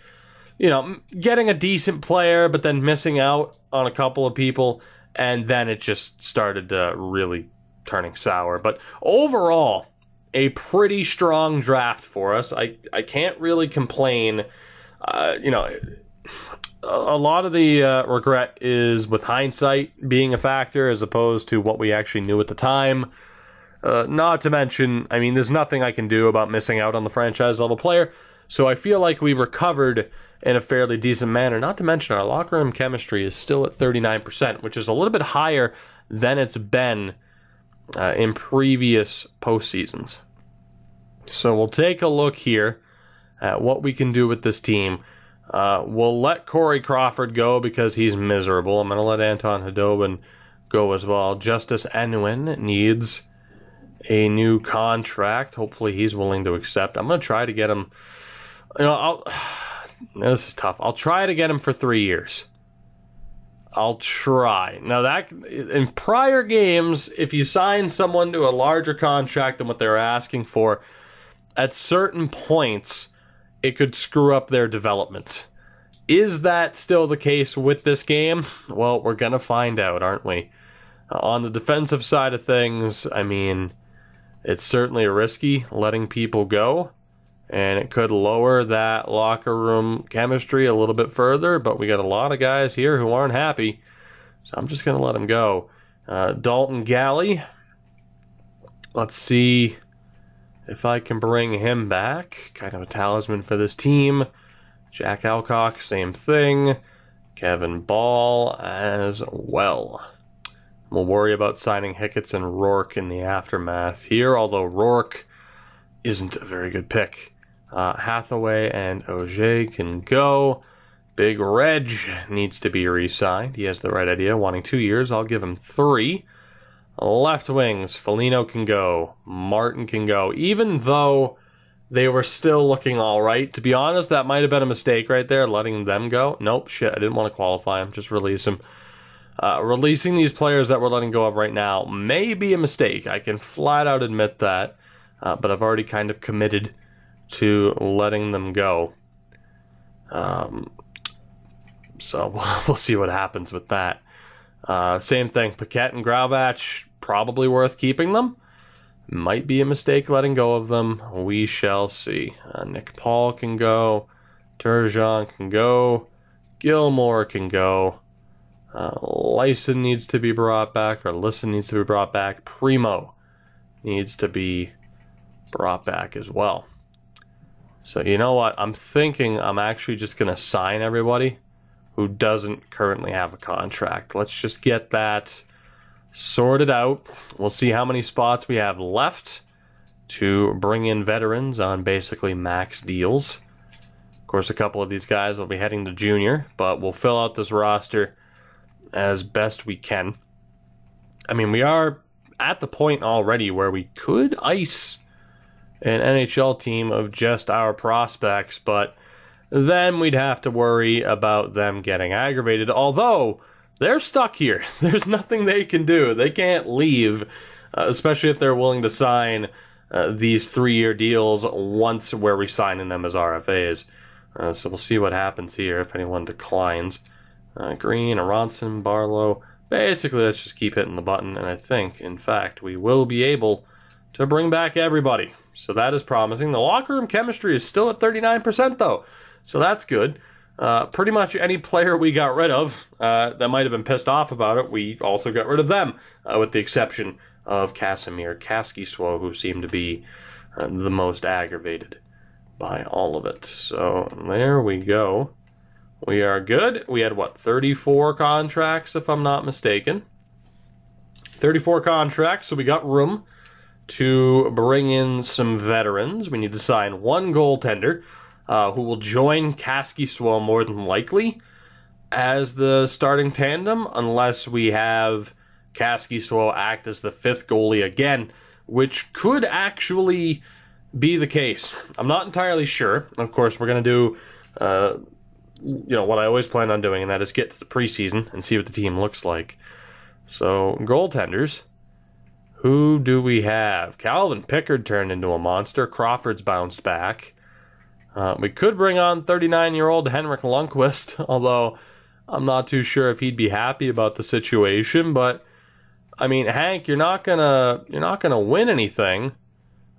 you know, getting a decent player, but then missing out on a couple of people, and then it just started really turning sour. But overall, a pretty strong draft for us. I can't really complain. You know, a lot of the regret is with hindsight being a factor as opposed to what we actually knew at the time. Not to mention, I mean, there's nothing I can do about missing out on the franchise level player. So I feel like we recovered in a fairly decent manner. Not to mention our locker room chemistry is still at 39%, which is a little bit higher than it's been in previous postseasons. So we'll take a look here at what we can do with this team. We'll let Corey Crawford go because he's miserable. I'm going to let Anton Khudobin go as well. Justice Enwin needs a new contract. Hopefully he's willing to accept. I'm going to try to get him... this is tough. I'll try to get him for 3 years. I'll try. Now, that in prior games, if you sign someone to a larger contract than what they're asking for, at certain points, it could screw up their development. Is that still the case with this game? Well, we're going to find out, aren't we? On the defensive side of things, I mean, it's certainly risky letting people go, and it could lower that locker room chemistry a little bit further, but we got a lot of guys here who aren't happy, so I'm just going to let them go. Dalton Galley, let's see if I can bring him back. Kind of a talisman for this team. Jack Alcock, same thing. Kevin Ball as well. We'll worry about signing Hicketts and Rourke in the aftermath here, although Rourke isn't a very good pick. Hathaway and Auger can go. Big Reg needs to be re-signed. He has the right idea, wanting 2 years. I'll give him 3. Left wings, Foligno can go. Martin can go. Even though they were still looking all right. To be honest, that might have been a mistake right there, letting them go. Nope, shit, I didn't want to qualify him. Just release him. Releasing these players that we're letting go of right now may be a mistake. I can flat out admit that. But I've already kind of committed to letting them go. So we'll see what happens with that. Same thing, Paquette and Graubach, probably worth keeping them. Might be a mistake letting go of them. We shall see. Nick Paul can go. Turgeon can go. Gilmore can go. Lyson needs to be brought back, or Lisson needs to be brought back. Primo needs to be brought back as well. So you know what? I'm thinking I'm actually just going to sign everybody who doesn't currently have a contract. Let's just get that sorted out. We'll see how many spots we have left to bring in veterans on basically max deals. Of course, a couple of these guys will be heading to junior, but we'll fill out this roster as best we can. I mean, we are at the point already where we could ice an NHL team of just our prospects, but then we'd have to worry about them getting aggravated, although they're stuck here. There's nothing they can do. They can't leave, especially if they're willing to sign these 3-year deals once we're re-signing them as RFAs. So we'll see what happens here if anyone declines. Green, Aronson, Barlow. Basically, let's just keep hitting the button, and I think, in fact, we will be able to bring back everybody. So that is promising. The locker room chemistry is still at 39%, though. So that's good. Pretty much any player we got rid of that might have been pissed off about it, we also got rid of them, with the exception of Casimir Kaskisuo, who seemed to be the most aggravated by all of it. So there we go. We are good. We had, what, 34 contracts, if I'm not mistaken. 34 contracts, so we got room to bring in some veterans. We need to sign one goaltender who will join Kaskisuo more than likely as the starting tandem, unless we have Kaskisuo act as the 5th goalie again, which could actually be the case. I'm not entirely sure. Of course, we're going to do what I always plan on doing, and that is get to the preseason and see what the team looks like. So, goaltenders. Who do we have? Calvin Pickard turned into a monster. Crawford's bounced back. We could bring on 39-year-old Henrik Lundqvist, although I'm not too sure if he'd be happy about the situation. But I mean, Hank, you're not gonna win anything.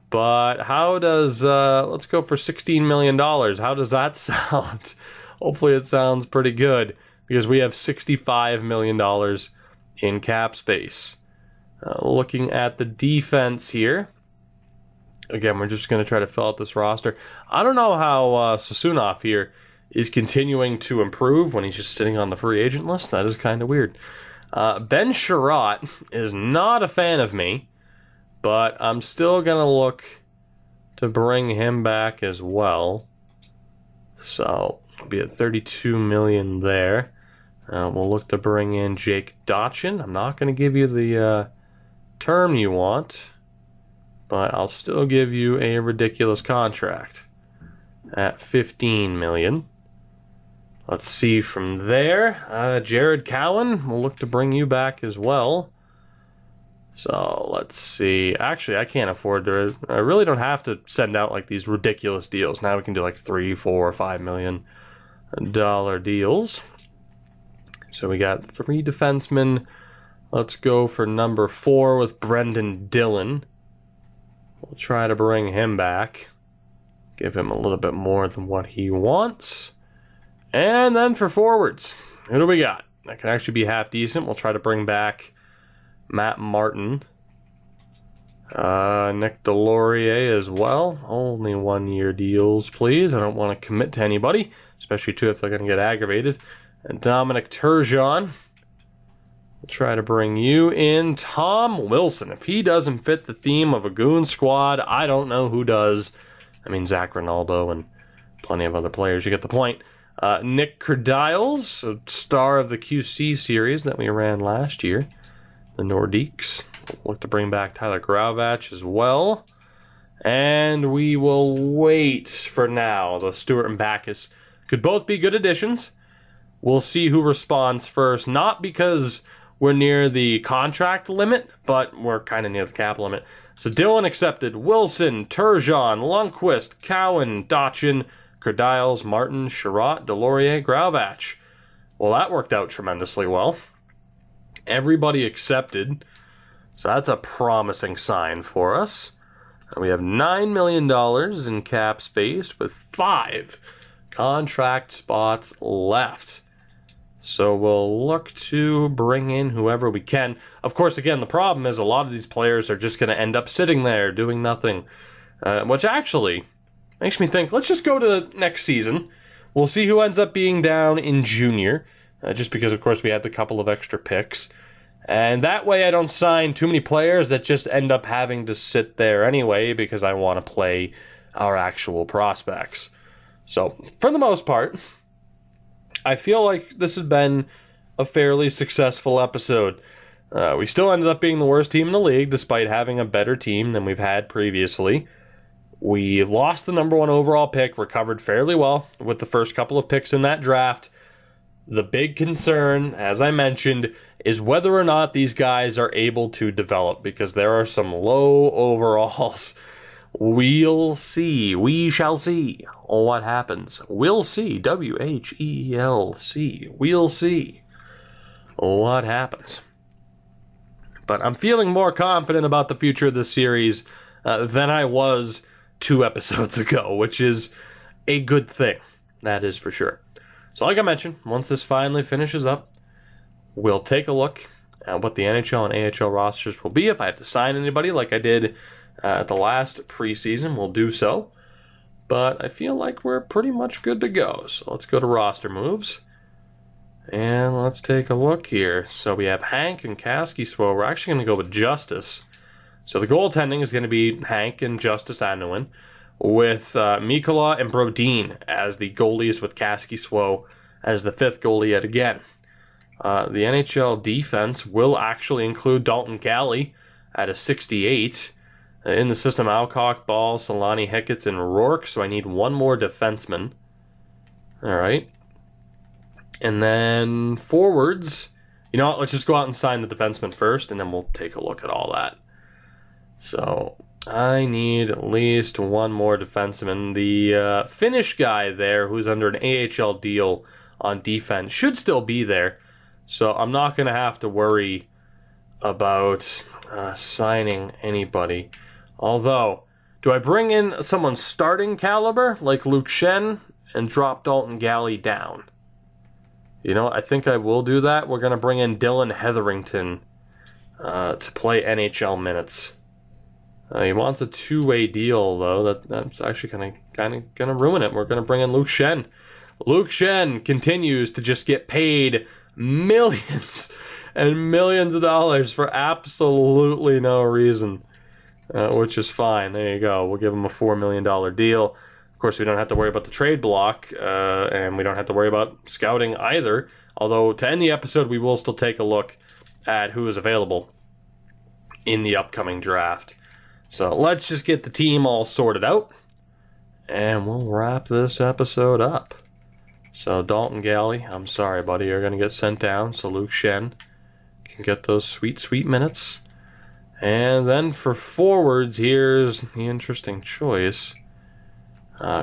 But how does let's go for $16 million? How does that sound? Hopefully, it sounds pretty good because we have $65 million in cap space. Looking at the defense here, Again, we're just going to try to fill out this roster. I don't know how Sasunov here is continuing to improve when he's just sitting on the free agent list. That is kind of weird. Ben Sherratt is not a fan of me, but I'm still going to look to bring him back as well. So, we'll be at $32 million there. We'll look to bring in Jake Dotchin. I'm not going to give you the term you want, but I'll still give you a ridiculous contract at $15 million. Let's see from there. Jared Cowan, we'll look to bring you back as well. So let's see. Actually, I can't afford to. I really don't have to send out like these ridiculous deals. Now we can do like $3, $4, $5 million deals. So we got 3 defensemen. Let's go for number 4 with Brendan Dillon. We'll try to bring him back. Give him a little bit more than what he wants. And then for forwards, who do we got? That can actually be half decent. We'll try to bring back Matt Martin. Nick Delorier as well. Only 1-year deals, please. I don't want to commit to anybody, especially too if they're going to get aggravated. And Dominic Turgeon. We'll try to bring you in. Tom Wilson. If he doesn't fit the theme of a Goon squad, I don't know who does. I mean, Zach Ronaldo and plenty of other players. You get the point. Nick Krediles, a star of the QC series that we ran last year. The Nordiques. We'll look to bring back Tyler Grauvach as well. And we will wait for now. The Stewart and Backus could both be good additions. We'll see who responds first. Not because we're near the contract limit, but we're kind of near the cap limit. So Dylan accepted. Wilson, Turgeon, Lundqvist, Cowan, Dotchin, Krediles, Martin, Sherratt, Delorier, Grauvach. Well, that worked out tremendously well. Everybody accepted. So that's a promising sign for us. And we have $9 million in cap space with 5 contract spots left. So we'll look to bring in whoever we can. Of course, again, the problem is a lot of these players are just going to end up sitting there doing nothing. Which actually makes me think, let's just go to next season. We'll see who ends up being down in junior. Just because, of course, we had the couple of extra picks. And that way I don't sign too many players that just end up having to sit there anyway because I want to play our actual prospects. So, for the most part, I feel like this has been a fairly successful episode. We still ended up being the worst team in the league despite having a better team than we've had previously. We lost the number 1 overall pick, recovered fairly well with the first couple of picks in that draft. The big concern, as I mentioned, is whether or not these guys are able to develop, because there are some low overalls. We'll see. We shall see what happens. We'll see. WHELC. We'll see what happens. But I'm feeling more confident about the future of this series than I was 2 episodes ago, which is a good thing. That is for sure. So like I mentioned, once this finally finishes up, we'll take a look at what the NHL and AHL rosters will be. If I have to sign anybody like I did at the last preseason, we'll do so. But I feel like we're pretty much good to go. So let's go to roster moves. And let's take a look here. So we have Hank and Kaskisuo. We're actually going to go with Justice. So the goaltending is going to be Hank and Justice Anuin, with Mikkola and Brodin as the goalies, with Kaskisuo as the 5th goalie yet again. The NHL defense will actually include Dalton Galley at a 68. In the system, Alcock, Ball, Solani, Hicketts, and Rourke, so I need 1 more defenseman. Alright. And then forwards, you know what, let's just go out and sign the defenseman first, and then we'll take a look at all that. So I need at least 1 more defenseman. The Finnish guy there, who's under an AHL deal on defense, should still be there. So I'm not going to have to worry about signing anybody. Although, do I bring in someone starting caliber, like Luke Shen, and drop Dalton Galley down? You know, I think I will do that. We're going to bring in Dylan Hetherington to play NHL minutes. He wants a two-way deal, though. That's actually kind of gonna ruin it. We're gonna bring in Luke Schenn. Luke Schenn continues to just get paid millions and millions of dollars for absolutely no reason, which is fine. There you go. We'll give him a $4 million deal. Of course, we don't have to worry about the trade block, and we don't have to worry about scouting either. Although, to end the episode, we will still take a look at who is available in the upcoming draft. So let's just get the team all sorted out, and we'll wrap this episode up. So Dalton Galley, I'm sorry, buddy, you're going to get sent down, so Luke Schenn can get those sweet, sweet minutes. And then for forwards, here's the interesting choice.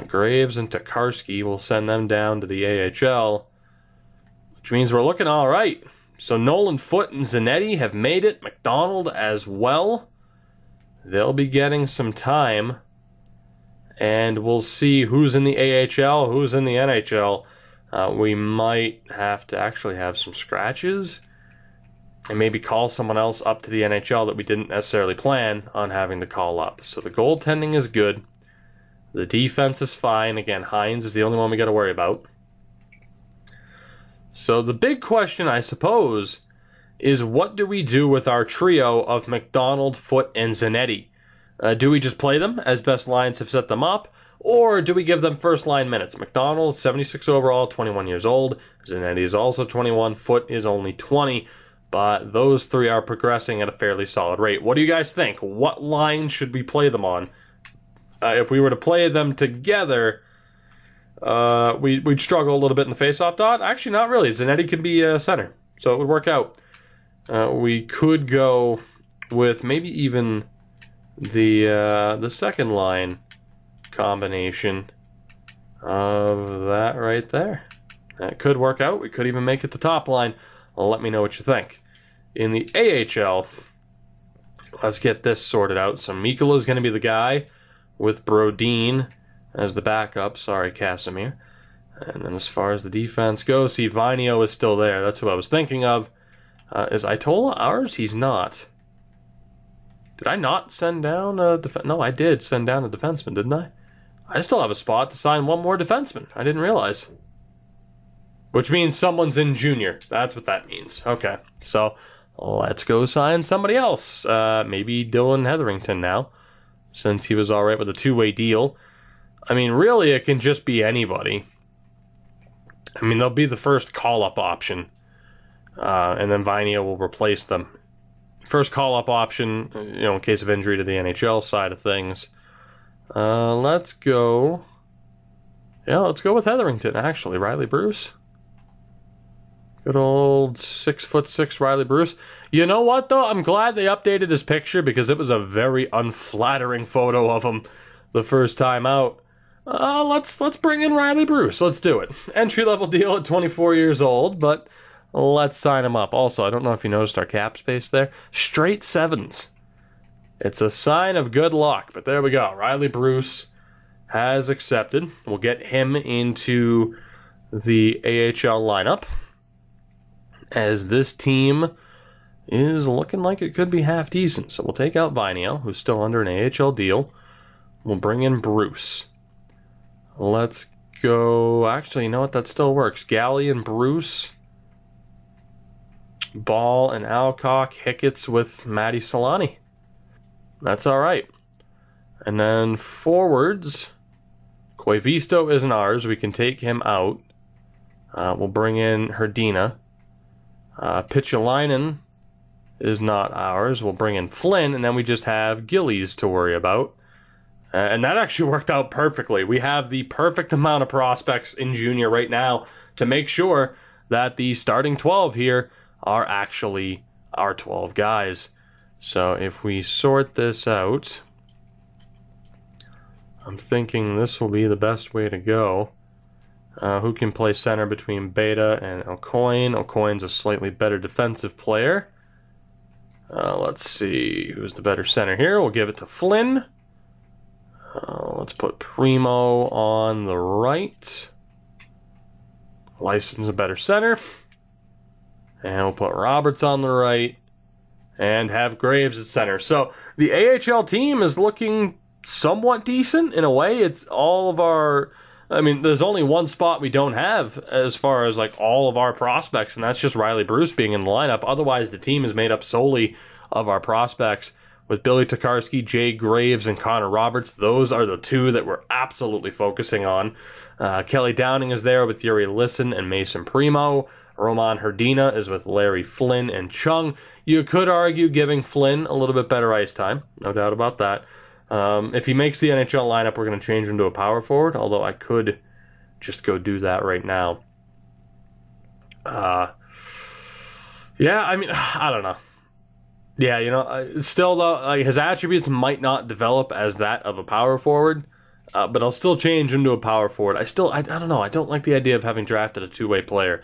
Graves and Tokarski, will send them down to the AHL, which means we're looking all right. So Nolan Foote and Zanetti have made it, McDonald as well. They'll be getting some time, and we'll see who's in the AHL, who's in the NHL. We might have to actually have some scratches and maybe call someone else up to the NHL that we didn't necessarily plan on having to call up. So the goaltending is good. The defense is fine. Again, Hines is the only one we got to worry about. So the big question, I suppose, is what do we do with our trio of McDonald, Foote, and Zanetti? Do we just play them as best lines have set them up? Or do we give them first line minutes? McDonald, 76 overall, 21 years old. Zanetti is also 21. Foote is only 20. But those three are progressing at a fairly solid rate. What do you guys think? What line should we play them on? If we were to play them together, we'd struggle a little bit in the faceoff dot. Actually, not really. Zanetti could be center, so it would work out. We could go with maybe even the second line combination of that right there. That could work out. We could even make it the top line. Well, let me know what you think. In the AHL, let's get this sorted out. So Mikkola is going to be the guy with Brodin as the backup. Sorry, Casimir. And then as far as the defense goes, see, Vainio is still there. That's who I was thinking of. Is Itola ours? He's not. Did I not send down a defenseman? No, I did send down a defenseman, didn't I? I still have a spot to sign one more defenseman. I didn't realize. Which means someone's in junior. That's what that means. Okay, so let's go sign somebody else. Maybe Dylan Hetherington now, since he was all right with a two-way deal. I mean, really, it can just be anybody. I mean, they'll be the first call-up option, and then Vainio will replace them. First call-up option, you know, in case of injury to the NHL side of things. Let's go. Yeah, let's go with Hetherington, actually. Riley Bruce. Good old 6'6" Riley Bruce. You know what, though? I'm glad they updated his picture because it was a very unflattering photo of him the first time out. Let's bring in Riley Bruce. Let's do it. Entry-level deal at 24 years old, but let's sign him up. Also, I don't know if you noticed our cap space there. Straight sevens. It's a sign of good luck, but there we go. Riley Bruce has accepted. We'll get him into the AHL lineup, as this team is looking like it could be half decent. So we'll take out Vainio, who's still under an AHL deal. We'll bring in Bruce. Let's go. Actually, you know what? That still works. Galley and Bruce. Ball and Alcock. Hickett's with Matty Solani. That's all right. And then forwards. Koivisto isn't ours. We can take him out. We'll bring in Herdina. Pichalainen is not ours. We'll bring in Flynn, and then we just have Gillies to worry about. And that actually worked out perfectly. We have the perfect amount of prospects in junior right now to make sure that the starting 12 here are actually our 12 guys. So if we sort this out, I'm thinking this will be the best way to go. Who can play center between Beta and O'Coin? O'Coin's a slightly better defensive player. Let's see who's the better center here. We'll give it to Flynn. Let's put Primo on the right. License a better center. And we'll put Roberts on the right. and have Graves at center. So the AHL team is looking somewhat decent in a way. It's all of our... I mean, there's only one spot we don't have as far as like all of our prospects, and that's just Riley Bruce being in the lineup. Otherwise, the team is made up solely of our prospects with Billy Tokarski, Jay Graves, and Connor Roberts. Those are the two that we're absolutely focusing on. Kelly Downing is there with Yuri Lisson and Mason Primo. Roman Herdina is with Larry Flynn and Chung. You could argue giving Flynn a little bit better ice time. No doubt about that. If he makes the NHL lineup, we're going to change him to a power forward, although I could just go do that right now. Yeah, I mean, I don't know. Yeah, you know, still though, like, his attributes might not develop as that of a power forward, but I'll still change him to a power forward. I don't know, I don't like the idea of having drafted a two-way player.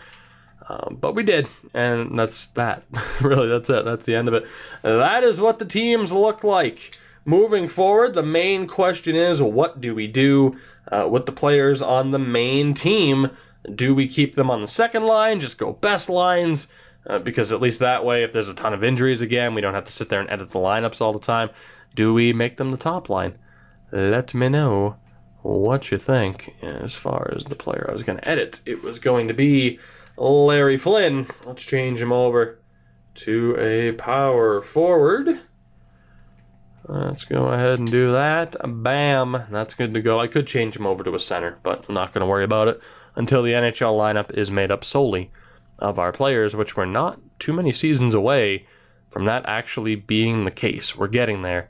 But we did, and that's that. Really, that's it. That's the end of it. That is what the teams look like. Moving forward, the main question is, what do we do with the players on the main team? Do we keep them on the second line, just go best lines? Because at least that way, if there's a ton of injuries again, we don't have to sit there and edit the lineups all the time. Do we make them the top line? Let me know what you think. As far as the player I was going to edit, it was going to be Larry Flynn. Let's change him over to a power forward. Let's go ahead and do that. Bam. That's good to go. I could change him over to a center, but I'm not going to worry about it until the NHL lineup is made up solely of our players, which we're not too many seasons away from that actually being the case. We're getting there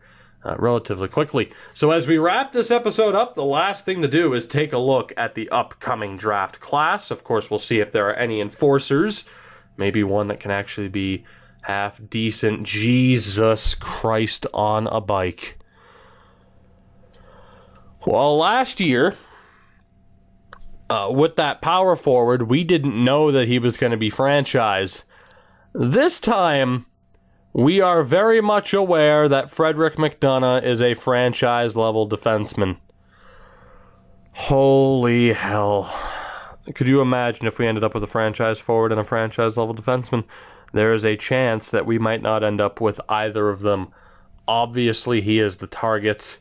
relatively quickly. So as we wrap this episode up, the last thing to do is take a look at the upcoming draft class. Of course, we'll see if there are any enforcers. Maybe one that can actually be half decent. Jesus Christ on a bike. Well, last year, with that power forward, we didn't know that he was going to be franchise. This time, we are very much aware that Frederick McDonough is a franchise-level defenseman. Holy hell. Could you imagine if we ended up with a franchise forward and a franchise-level defenseman? There is a chance that we might not end up with either of them. Obviously, he is the target.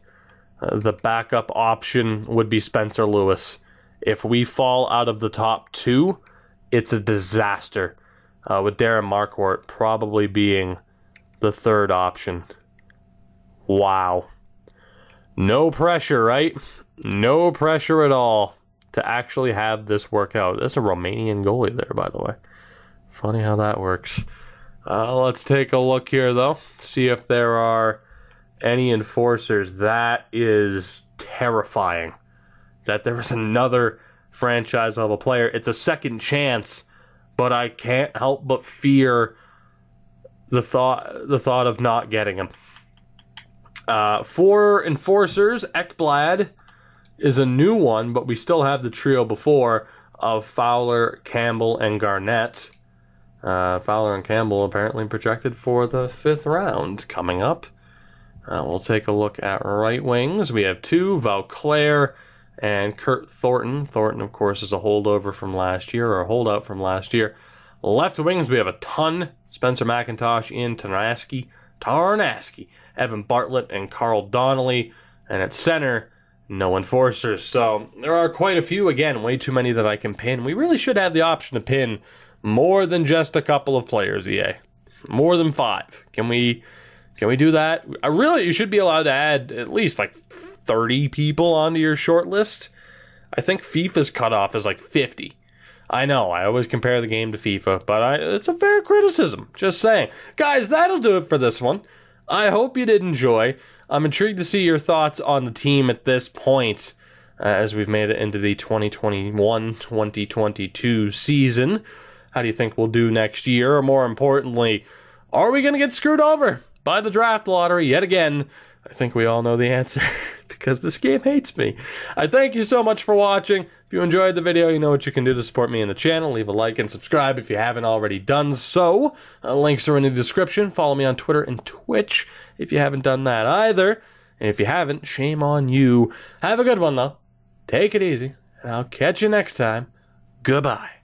The backup option would be Spencer Lewis. If we fall out of the top two, it's a disaster. With Darren Marquardt probably being the third option. Wow. No pressure, right? No pressure at all to actually have this work out. That's a Romanian goalie there, by the way. Funny how that works. Let's take a look here, though. See if there are any enforcers. That is terrifying. That there was another franchise-level player. It's a second chance, but I can't help but fear the thought of not getting him. For enforcers, Ekblad is a new one, but we still have the trio before of Fowler, Campbell, and Garnett. Fowler and Campbell apparently projected for the 5th round coming up. We'll take a look at right wings. We have two, Vauclair and Kurt Thornton. Thornton, of course, is a holdover from last year, or a holdout from last year. Left wings, we have a ton. Spencer McIntosh, Ian Tarnasky, Evan Bartlett, and Carl Donnelly. And at center, no enforcers. So there are quite a few. Again, way too many that I can pin. We really should have the option to pin more than just a couple of players, EA. More than 5. Can we do that? You should be allowed to add at least like 30 people onto your short list. I think FIFA's cutoff is like 50. I know, I always compare the game to FIFA, but it's a fair criticism. Just saying. Guys, that'll do it for this one. I hope you did enjoy. I'm intrigued to see your thoughts on the team at this point, as we've made it into the 2021-2022 season. How do you think we'll do next year? Or more importantly, are we going to get screwed over by the draft lottery yet again? I think we all know the answer, because this game hates me. I thank you so much for watching. If you enjoyed the video, you know what you can do to support me in the channel. Leave a like and subscribe if you haven't already done so. Links are in the description. Follow me on Twitter and Twitch if you haven't done that either. And if you haven't, shame on you. Have a good one, though. Take it easy, and I'll catch you next time. Goodbye.